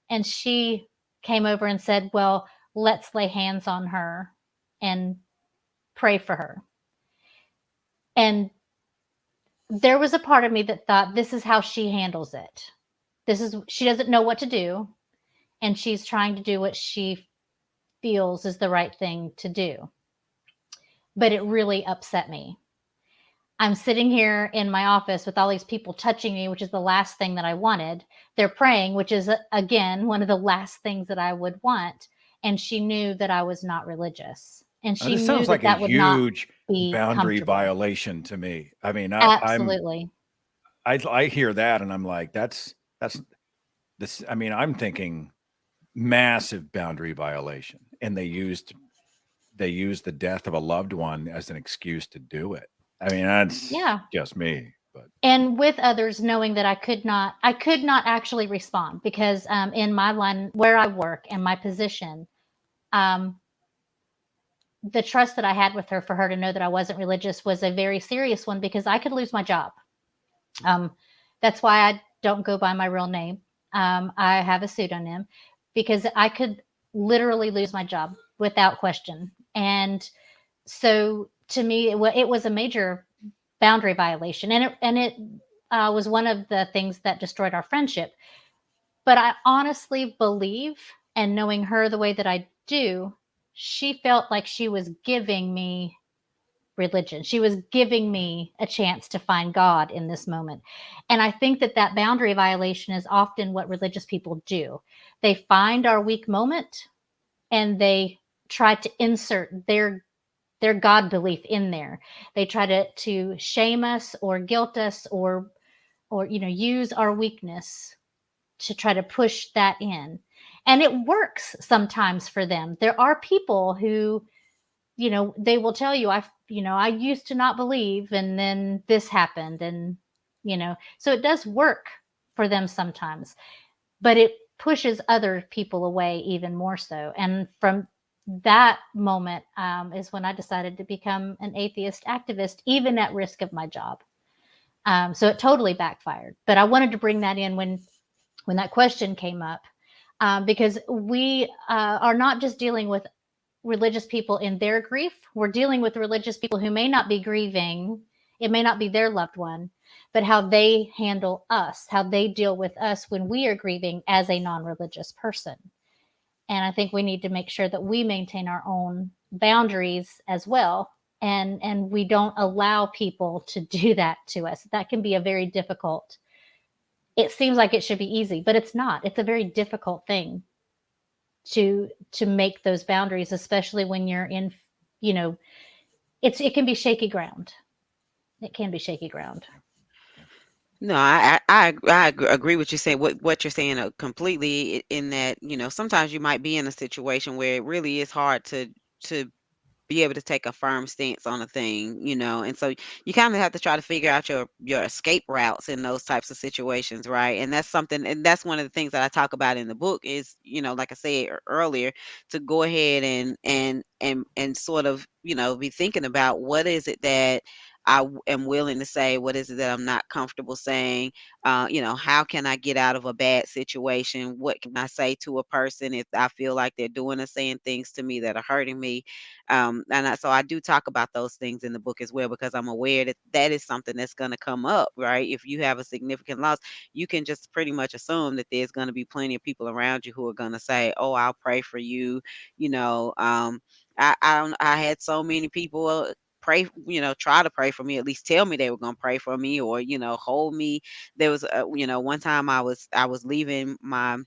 [SPEAKER 1] And she came over and said, well, let's lay hands on her and pray for her. And there was a part of me that thought, this is how she handles it. She doesn't know what to do. And she's trying to do what she feels is the right thing to do. But it really upset me. I'm sitting here in my office with all these people touching me, which is the last thing that I wanted. They're praying, which is, again, one of the last things that I would want. And she knew that I was not religious. And she
[SPEAKER 3] This
[SPEAKER 1] knew
[SPEAKER 3] sounds like
[SPEAKER 1] that
[SPEAKER 3] a
[SPEAKER 1] would not
[SPEAKER 3] huge
[SPEAKER 1] be
[SPEAKER 3] boundary
[SPEAKER 1] comfortable.
[SPEAKER 3] violation to me. I mean,
[SPEAKER 1] Absolutely.
[SPEAKER 3] I hear that and I'm like, that's this. I mean, I'm thinking massive boundary violation, and they used the death of a loved one as an excuse to do it. I mean, that's just me. But
[SPEAKER 1] and with others, knowing that I could not actually respond because in my line where I work and my position, the trust that I had with her for her to know that I wasn't religious was a very serious one because I could lose my job. That's why I don't go by my real name. I have a pseudonym because I could literally lose my job without question. And so to me, it was a major boundary violation. And it was one of the things that destroyed our friendship. But I honestly believe, and knowing her the way that I do, she felt like she was giving me religion. She was giving me a chance to find God in this moment. And I think that boundary violation is often what religious people do. They find our weak moment and they try to insert their God belief in there. They try to shame us or guilt us or use our weakness to try to push that in. And it works sometimes for them. There are people who, they will tell you, I used to not believe and then this happened. And, so it does work for them sometimes, but it pushes other people away even more so. And from that moment is when I decided to become an atheist activist, even at risk of my job. So it totally backfired. But I wanted to bring that in when that question came up, because we are not just dealing with religious people in their grief. We're dealing with religious people who may not be grieving. It may not be their loved one, but how they handle us, how they deal with us when we are grieving as a non-religious person. And I think we need to make sure that we maintain our own boundaries as well. And we don't allow people to do that to us. That can be a very difficult. It seems like it should be easy, but it's not. It's a very difficult thing to make those boundaries, especially when you're in, it can be shaky ground. It can be shaky ground.
[SPEAKER 4] No, I agree with you saying what you're saying completely in that, sometimes you might be in a situation where it really is hard to be able to take a firm stance on a thing, and so you kind of have to try to figure out your escape routes in those types of situations, right? And that's something, and that's one of the things that I talk about in the book is, like I said earlier, to go ahead and sort of, be thinking about what is it that am willing to say, what is it that I'm not comfortable saying, how can I get out of a bad situation? What can I say to a person if I feel like they're doing or saying things to me that are hurting me? So I do talk about those things in the book as well, because I'm aware that that is something that's going to come up, right? If you have a significant loss, you can just pretty much assume that there's going to be plenty of people around you who are going to say, "Oh, I'll pray for you." I had so many people pray, try to pray for me, at least tell me they were going to pray for me, or hold me. There was one time I was leaving my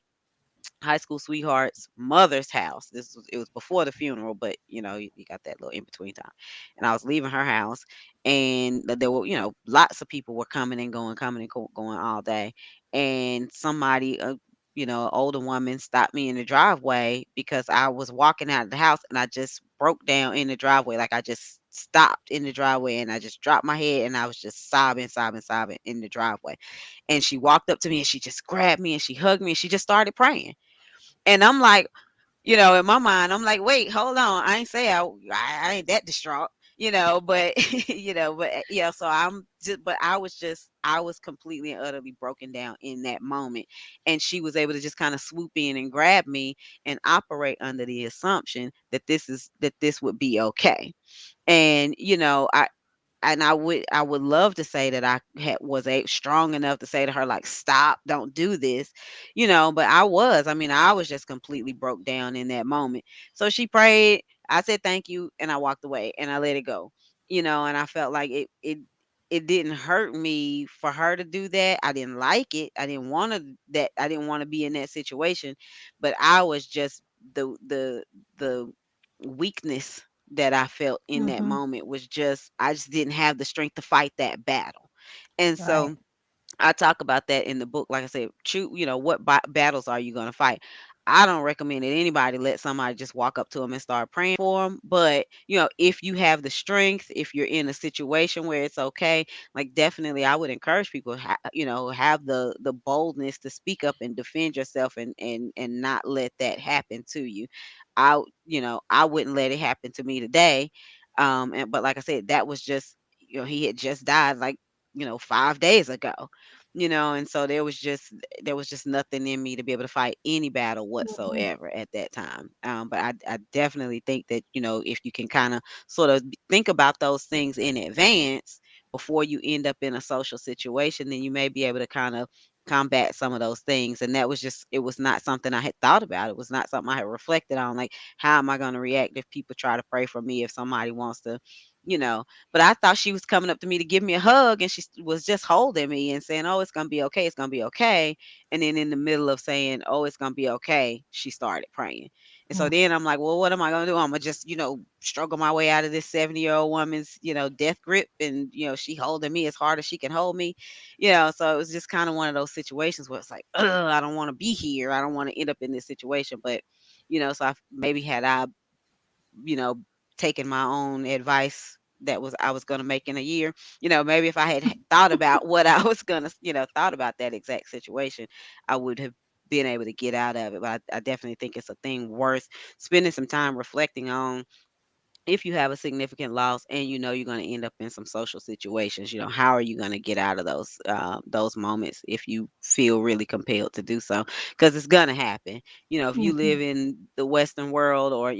[SPEAKER 4] high school sweetheart's mother's house. It was before the funeral, but you got that little in between time. And I was leaving her house, and there were lots of people were coming and going, going all day. And somebody, older woman stopped me in the driveway because I was walking out of the house and I just broke down in the driveway. Like I just stopped in the driveway and I just dropped my head and I was just sobbing, sobbing, sobbing in the driveway. And she walked up to me and she just grabbed me and she hugged me and she just started praying. And I'm like, in my mind, I'm like, wait, hold on. I ain't say I ain't that distraught, but yeah, so I was completely and utterly broken down in that moment. And she was able to just kind of swoop in and grab me and operate under the assumption that this would be okay. And I would love to say that was a strong enough to say to her, like, stop, don't do this, but I mean, I was just completely broke down in that moment. So she prayed, I said thank you, and I walked away and I let it go. And I felt like it didn't hurt me for her to do that. I didn't like it. I didn't want to be in that situation, but I was just the weakness that I felt in that
[SPEAKER 1] Mm-hmm.
[SPEAKER 4] moment was just I just didn't have the strength to fight that battle. And
[SPEAKER 1] Right.
[SPEAKER 4] so I talk about that in the book. Like I said, choose, what battles are you going to fight? I don't recommend that anybody let somebody just walk up to them and start praying for them. But, if you have the strength, if you're in a situation where it's okay, like definitely I would encourage people, have the boldness to speak up and defend yourself and not let that happen to you. I wouldn't let it happen to me today. But like I said, that was just, he had just died like, 5 days ago, and so there was just nothing in me to be able to fight any battle
[SPEAKER 1] Mhm.
[SPEAKER 4] whatsoever at that time. But I definitely think that, if you can kind of sort of think about those things in advance before you end up in a social situation, then you may be able to kind of combat some of those things. And that was just, it was not something I had thought about. It was not something I had reflected on. Like, how am I going to react if people try to pray for me, if somebody wants to, you know, but I thought she was coming up to me to give me a hug, and was just holding me and saying, "Oh, it's gonna be okay. It's gonna be okay." And then in the middle of saying, "Oh, it's gonna be okay," she started praying. And so
[SPEAKER 1] Mm.
[SPEAKER 4] then I'm like, "Well, what am I gonna do? I'm gonna just, struggle my way out of this 70-year-old woman's, death grip, and she holding me as hard as she can hold me, So it was just kind of one of those situations where it's like, ugh, I don't want to be here. I don't want to end up in this situation, but so maybe had I you know, taking my own advice that was I was going to make in a year. Maybe if I had thought about what I was going to, thought about that exact situation, I would have been able to get out of it. But I definitely think it's a thing worth spending some time reflecting on if you have a significant loss and you're going to end up in some social situations. How are you going to get out of those moments if you feel really compelled to do so? Because it's going to happen. If you
[SPEAKER 1] Mhm.
[SPEAKER 4] live in the Western world, or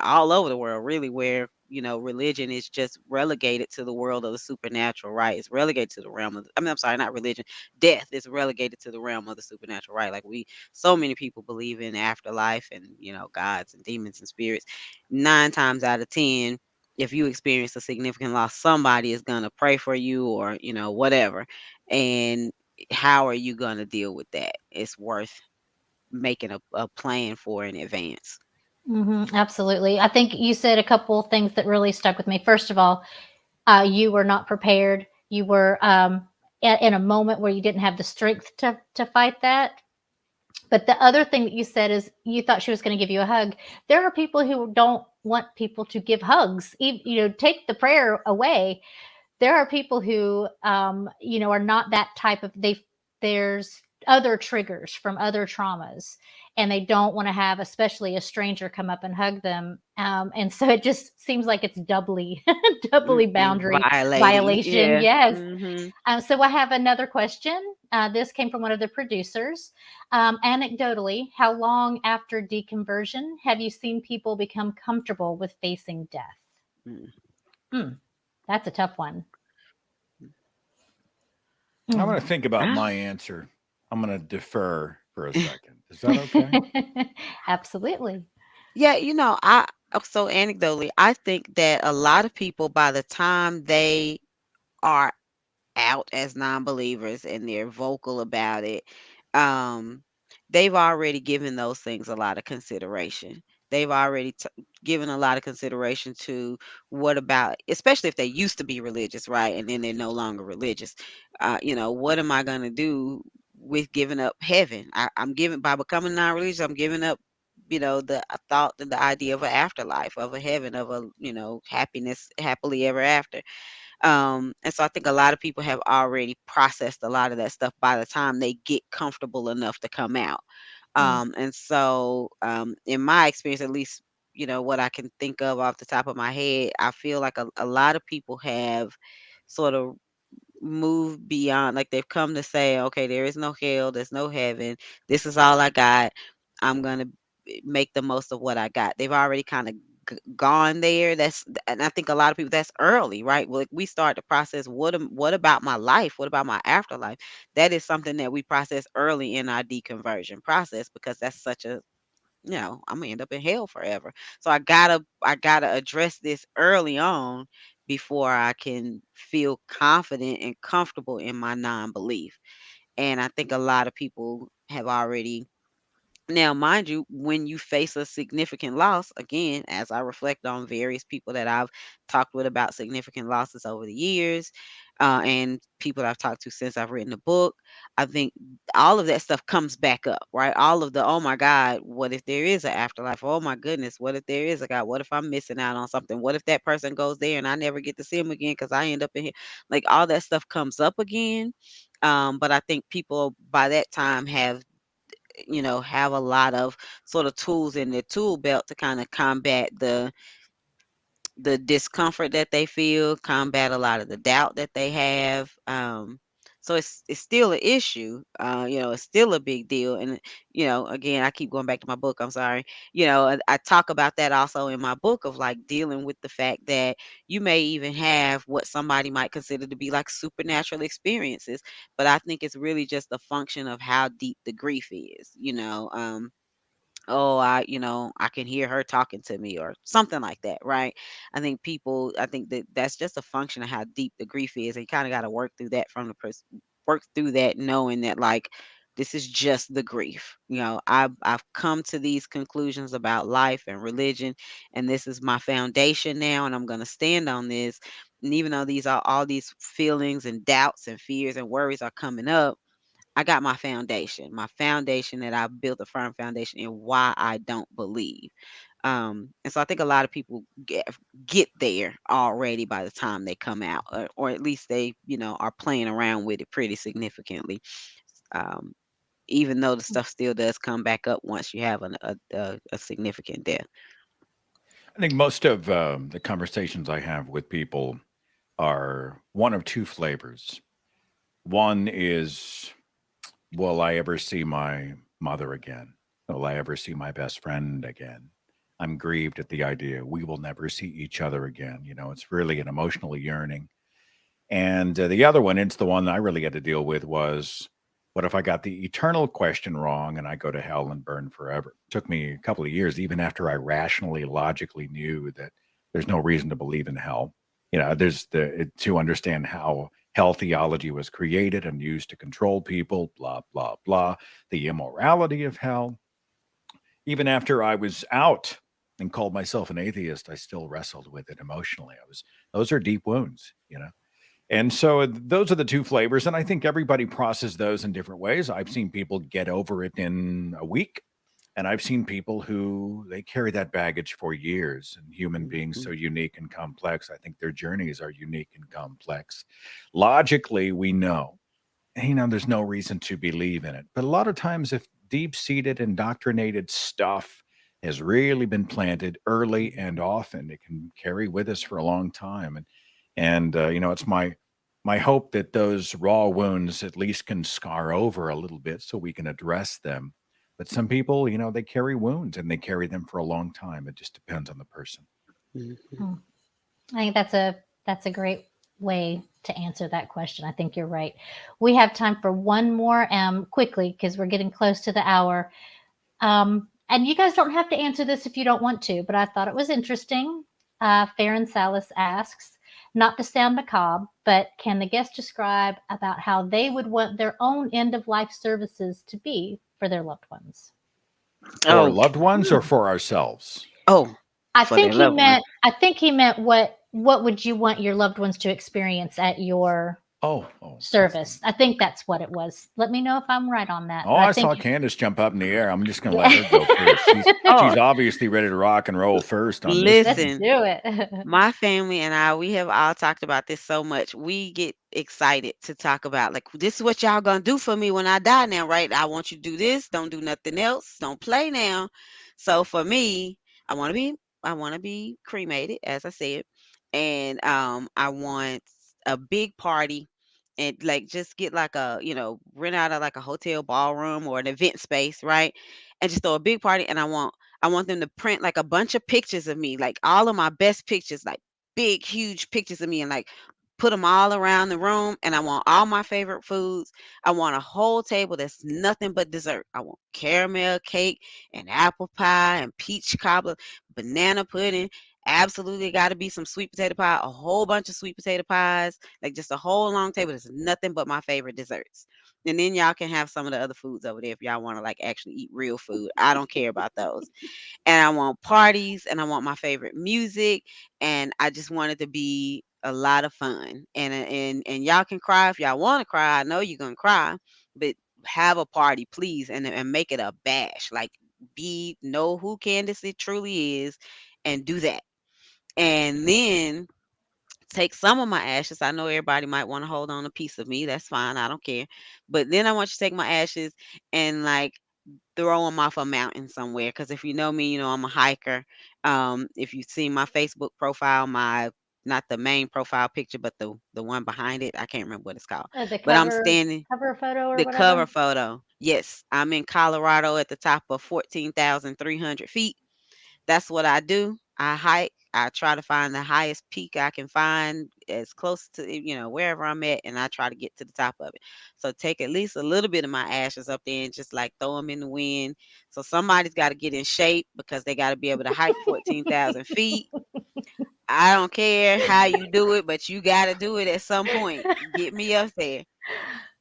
[SPEAKER 4] all over the world, really, where religion is just relegated to the world of the supernatural, right? It's relegated to the realm of I'm sorry, not religion. Death is relegated to the realm of the supernatural, right? Like, so many people believe in afterlife and gods and demons and spirits. 9 times out of 10, if you experience a significant loss, somebody is going to pray for you, or whatever. And how are you going to deal with that? It's worth making a plan for in advance.
[SPEAKER 1] Mhm. Absolutely. I think you said a couple things that really stuck with me. First of all, you were not prepared. You were in a moment where you didn't have the strength to fight that. But the other thing that you said is you thought she was going to give you a hug. There are people who don't want people to give hugs. Take the prayer away. There are people who are not that type of there's other triggers from other traumas, and they don't want to have especially a stranger come up and hug them, and so it just seems like it's doubly doubly boundary
[SPEAKER 4] Violating.
[SPEAKER 1] violation.
[SPEAKER 4] Yeah.
[SPEAKER 1] Yes.
[SPEAKER 4] Hmm.
[SPEAKER 1] So I have another question. This came from one of the producers. Anecdotally, how long after deconversion have you seen people become comfortable with facing death? Hmm, that's a tough one.
[SPEAKER 3] I'm
[SPEAKER 1] Hmm.
[SPEAKER 3] going to think about
[SPEAKER 4] Ah,
[SPEAKER 3] my answer. I'm going to defer for a second. Is that okay?
[SPEAKER 1] Absolutely.
[SPEAKER 4] yeah, so anecdotally, I think that a lot of people, by the time they are out as non-believers and they're vocal about it, um, they've already given those things a lot of consideration. They've already given a lot of consideration to what about, especially if they used to be religious, right? And then they're no longer religious. What am I going to do with giving up heaven? I'm giving by becoming non-religious. I'm giving up. The thought and the idea of an afterlife, of a heaven, of a happiness, happily ever after. And so I think a lot of people have already processed a lot of that stuff by the time they get comfortable enough to come out. And so, in my experience, at least, what I can think of off the top of my head, I feel like a lot of people have sort of moved beyond, like they've come to say, okay, there is no hell, there's no heaven. This is all I got. I'm going to make the most of what I got. They've already kind of gone there. And I think a lot of people, that's early, right? Like we start to process what about my life? What about my afterlife? That is something that we process early in our deconversion process, because that's such a, I'm gonna end up in hell forever. So I gotta address this early on before I can feel confident and comfortable in my non-belief. And I think a lot of people have already, now, mind you, when you face a significant loss, again, as I reflect on various people that I've talked with about significant losses over the years, and people that I've talked to since I've written the book, I think all of that stuff comes back up, right? All of the, oh my God, what if there is an afterlife? Oh my goodness, what if there is a God? What if I'm missing out on something? What if that person goes there and I never get to see him again because I end up in here? Like all that stuff comes up again. But I think people by that time have a lot of sort of tools in their tool belt to kind of combat the discomfort that they feel, combat a lot of the doubt that they have. So it's still an issue. It's still a big deal. And again, I keep going back to my book. I'm sorry. I talk about that also in my book, of like dealing with the fact that you may even have what somebody might consider to be like supernatural experiences, but I think it's really just a function of how deep the grief is. Oh, I can hear her talking to me or something like that, right? I think that that's just a function of how deep the grief is. And you kind of got to work through that from the person, work through that knowing that, like, this is just the grief. I've come to these conclusions about life and religion, and this is my foundation now, and I'm going to stand on this. And even though these are all these feelings and doubts and fears and worries are coming up, I got my foundation that I built a firm foundation in why I don't believe. And so I think a lot of people get there already by the time they come out, or at least they, are playing around with it pretty significantly. Um, Even though the stuff still does come back up once you have a significant death.
[SPEAKER 3] I think most of the conversations I have with people are one of two flavors. One is, will I ever see my mother again? Will I ever see my best friend again? I'm grieved at the idea we will never see each other again. It's really an emotional yearning. And the other one, it's the one I really had to deal with, was what if I got the eternal question wrong and I go to hell and burn forever? It took me a couple of years, even after I rationally, logically knew that there's no reason to believe in hell. To understand how hell theology was created and used to control people, blah, blah, blah, the immorality of hell. Even after I was out and called myself an atheist, I still wrestled with it emotionally. Those are deep wounds. And so those are the two flavors. And I think everybody processes those in different ways. I've seen people get over it in a week. And I've seen people who they carry that baggage for years. And human beings so unique and complex, I think their journeys are unique and complex. Logically, we know, there's no reason to believe in it. But a lot of times, if deep-seated, indoctrinated stuff has really been planted early and often, it can carry with us for a long time. And it's my hope that those raw wounds at least can scar over a little bit so we can address them. But some people, they carry wounds and they carry them for a long time. It just depends on the person.
[SPEAKER 4] Mm-hmm.
[SPEAKER 1] I think that's a great way to answer that question. I think you're right. We have time for one more quickly because we're getting close to the hour. And you guys don't have to answer this if you don't want to, but I thought it was interesting. Farron Salas asks, not to sound macabre, but can the guest describe about how they would want their own end-of-life services to be for their loved ones?
[SPEAKER 3] For loved ones or for ourselves?
[SPEAKER 1] I think he meant what would you want your loved ones to experience at your service. I think that's what it was. Let me know if I'm right on that.
[SPEAKER 3] Oh,
[SPEAKER 1] but
[SPEAKER 3] I
[SPEAKER 1] think
[SPEAKER 3] saw Candace jump up in the air. I'm just going to let her go first. She's obviously ready to rock and roll first on this.
[SPEAKER 1] Let's
[SPEAKER 4] Listen,
[SPEAKER 1] do it.
[SPEAKER 4] my family and I, we have all talked about this so much. We get excited to talk about, like, this is what y'all gonna do for me when I die now, right? I want you to do this. Don't do nothing else. Don't play now. So for me, I want to be, I want to be cremated, as I said, and I want a big party, and like just get like a, rent out of like a hotel ballroom or an event space, right? And just throw a big party, and I want them to print like a bunch of pictures of me, like all of my best pictures, like big, huge pictures of me, and like put them all around the room. And I want all my favorite foods. I want a whole table that's nothing but dessert. I want caramel cake and apple pie and peach cobbler, banana pudding. Absolutely got to be some sweet potato pie, a whole bunch of sweet potato pies, like just a whole long table that's nothing but my favorite desserts. And then y'all can have some of the other foods over there if y'all want to like actually eat real food. I don't care about those. And I want parties, and I want my favorite music, and I just want it to be a lot of fun. And y'all can cry if y'all want to cry. I know you're gonna cry, but have a party, please, and make it a bash. Like, know who Candace it truly is, and do that. And then take some of my ashes. I know everybody might want to hold on a piece of me. That's fine. I don't care. But then I want you to take my ashes and like throw them off a mountain somewhere. Because if you know me, you know I'm a hiker. If you see my Facebook profile, my not the main profile picture, but the one behind it, I can't remember what it's called.
[SPEAKER 1] The
[SPEAKER 4] But I'm
[SPEAKER 1] cover
[SPEAKER 4] standing
[SPEAKER 1] cover photo or
[SPEAKER 4] the cover
[SPEAKER 1] whatever.
[SPEAKER 4] photo. Yes, I'm in Colorado at the top of 14,300 feet. That's what I do. I hike. I try to find the highest peak I can find as close to, wherever I'm at, and I try to get to the top of it. So take at least a little bit of my ashes up there and just like throw them in the wind. So somebody's got to get in shape because they got to be able to hike 14,000 feet. I don't care how you do it, but you got to do it at some point. Get me up there.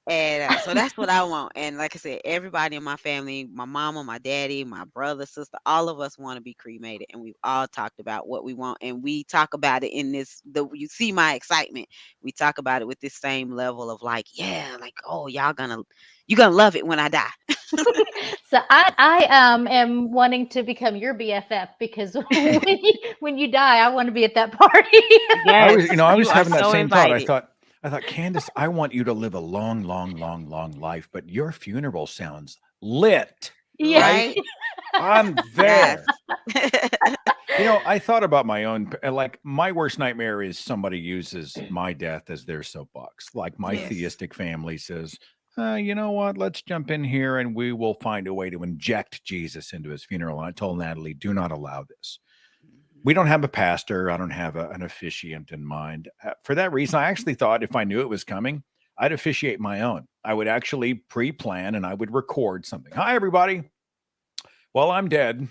[SPEAKER 4] And so that's what I want. And like I said, everybody in my family, my mama, my daddy, my brother, sister, all of us want to be cremated. And we've all talked about what we want. And we talk about it in you see my excitement. We talk about it with this same level of like, yeah, like, oh, you're gonna love it when I die.
[SPEAKER 1] So I am wanting to become your BFF because when you die, I want to be at that party.
[SPEAKER 4] Yes,
[SPEAKER 3] I
[SPEAKER 4] you
[SPEAKER 3] was
[SPEAKER 4] are
[SPEAKER 3] having that
[SPEAKER 4] so
[SPEAKER 3] same thought.
[SPEAKER 4] invited.
[SPEAKER 3] I thought, Candace, I want you to live a long, long, long, long life, but your funeral sounds lit,
[SPEAKER 1] Yeah.
[SPEAKER 3] right?
[SPEAKER 4] Right?
[SPEAKER 3] I'm
[SPEAKER 4] Yes.
[SPEAKER 3] there. I thought about my own, like my worst nightmare is somebody uses my death as their soapbox. Like my
[SPEAKER 4] Yes.
[SPEAKER 3] theistic family says, you know what? Let's jump in here and we will find a way to inject Jesus into his funeral. And I told Natalie, do not allow this. We don't have a pastor. I don't have an officiant in mind. For that reason, I actually thought if I knew it was coming, I'd officiate my own. I would actually pre-plan and I would record something. Hi, everybody. Well, I'm dead,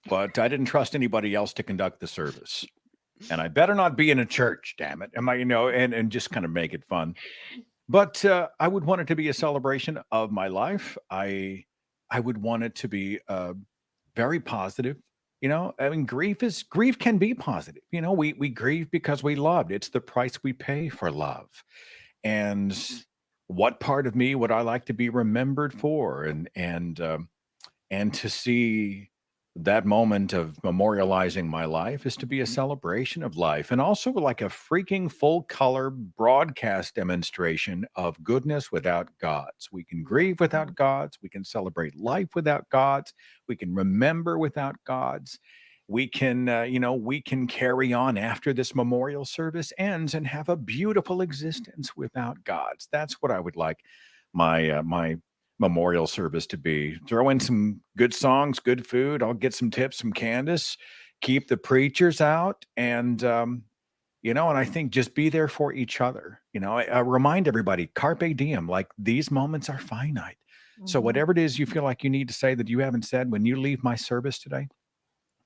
[SPEAKER 3] but I didn't trust anybody else to conduct the service. And I better not be in a church, damn it. Am I, and just kind of make it fun. But I would want it to be a celebration of my life. I would want it to be very positive. I mean, grief can be positive. We grieve because we loved. It's the price we pay for love. And what part of me would I like to be remembered for? And to see that moment of memorializing my life is to be a celebration of life and also like a freaking full color broadcast demonstration of goodness without gods. We can grieve without gods. We can celebrate life without gods. We can remember without gods. We can, we can carry on after this memorial service ends and have a beautiful existence without gods. That's what I would like my memorial service to be. Throw in some good songs, good food. I'll get some tips from Candace. Keep the preachers out, and and I think just be there for each other. I remind everybody, carpe diem. Like these moments are finite. So whatever it is you feel like you need to say that you haven't said when you leave my service today,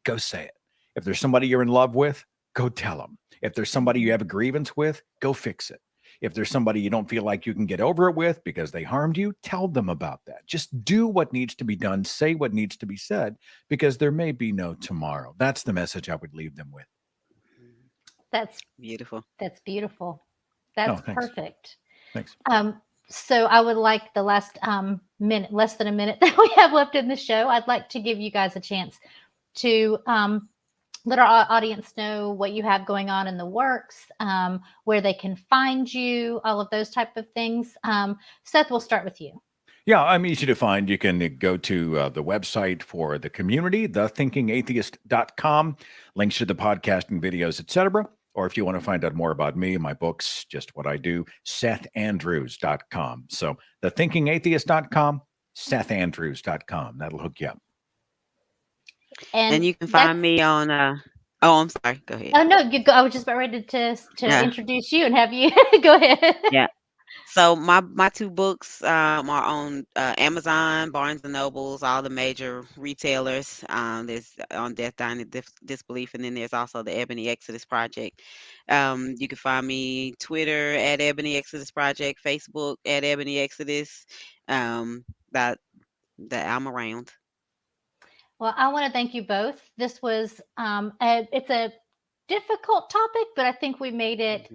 [SPEAKER 3] go say it. If there's somebody you're in love with, go tell them. If there's somebody you have a grievance with, go fix it. If there's somebody you don't feel like you can get over it with because they harmed you, tell them about that. Just do what needs to be done. Say what needs to be said because there may be no tomorrow. That's the message I would leave them with.
[SPEAKER 1] That's
[SPEAKER 4] Beautiful.
[SPEAKER 1] beautiful.
[SPEAKER 3] Oh,
[SPEAKER 1] That's
[SPEAKER 3] thanks.
[SPEAKER 1] perfect.
[SPEAKER 3] Thanks.
[SPEAKER 1] So I would like the last minute, less than a minute that we have left in the show, I'd like to give you guys a chance to let our audience know what you have going on in the works, where they can find you, all of those type of things. Seth, we'll start with you.
[SPEAKER 3] Yeah, I'm easy to find. You can go to the website for the community, thethinkingatheist.com, links to the podcasting videos, etc. Or if you want to find out more about me, my books, just what I do, SethAndrews.com. So thethinkingatheist.com, SethAndrews.com. That'll hook you up.
[SPEAKER 4] And you can find me on I'm sorry, go ahead.
[SPEAKER 1] Oh no, you go. I was just about ready to introduce you and have you go ahead.
[SPEAKER 4] Yeah. So my two books are on Amazon, Barnes and Nobles, all the major retailers. There's On Death, Dying, and Disbelief, and then there's also the Ebony Exodus Project. You can find me Twitter at Ebony Exodus Project, Facebook at Ebony Exodus. That I'm around.
[SPEAKER 1] Well, I want to thank you both. This was it's a difficult topic, but I think we made it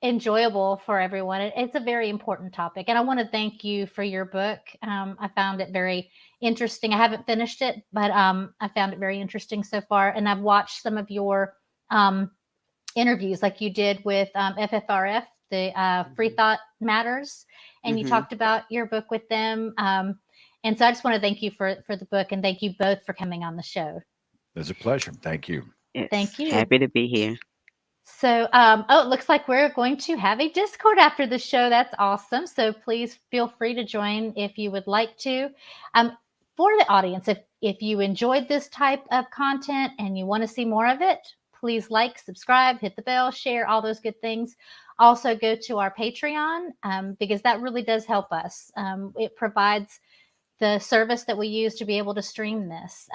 [SPEAKER 1] enjoyable for everyone. It's a very important topic, and I want to thank you for your book. I found it very interesting. I haven't finished it, but I found it very interesting so far, and I've watched some of your interviews, like you did with FFRF, the Free Thought Matters, and you talked about your book with them. And so I just want to thank you for the book, and thank you both for coming on the show.
[SPEAKER 3] It's a pleasure. Thank you.
[SPEAKER 4] Yes,
[SPEAKER 1] thank you.
[SPEAKER 4] Happy to be here.
[SPEAKER 1] So, it looks like we're going to have a Discord after the show. That's awesome. So please feel free to join if you would like to. For the audience, if you enjoyed this type of content and you want to see more of it, please like, subscribe, hit the bell, share, all those good things. Also go to our Patreon, because that really does help us. It provides the service that we use to be able to stream this.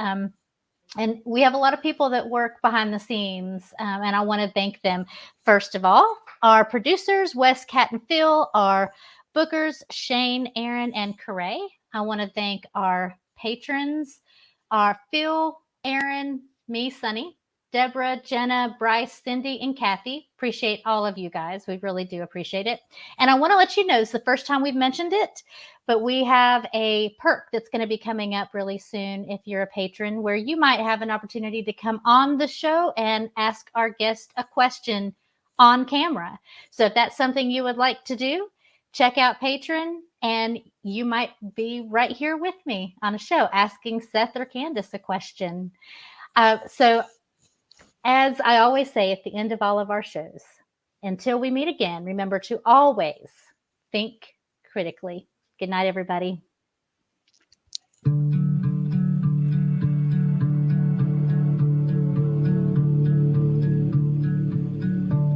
[SPEAKER 1] And we have a lot of people that work behind the scenes, and I want to thank them. First of all, our producers, Wes, Kat, and Phil, our bookers, Shane, Aaron, and Corey. I want to thank our patrons, our Phil, Aaron, me, Sunny, Deborah, Jena, Bryce, Cindy, and Kathy. Appreciate all of you guys. We really do appreciate it. And I want to let you know, it's the first time we've mentioned it, but we have a perk that's going to be coming up really soon if you're a patron, where you might have an opportunity to come on the show and ask our guest a question on camera. So if that's something you would like to do, check out Patron, and you might be right here with me on a show asking Seth or Candace a question. So as I always say at the end of all of our shows, until we meet again, remember to always think critically. Good night, everybody.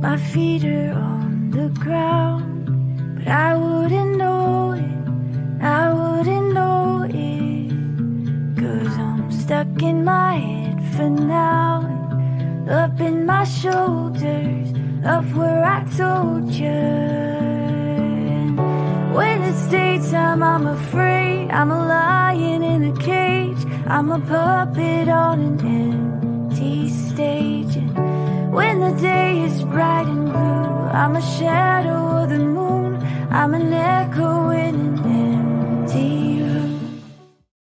[SPEAKER 2] My feet are on the ground, but I wouldn't know it, I wouldn't know it, 'cause I'm stuck in my head for now. Up in my shoulders, up where I told you. When it's daytime, I'm afraid I'm a lion in a cage. I'm a puppet on an empty stage. And when the day is bright and blue, I'm a shadow of the moon. I'm an echo in an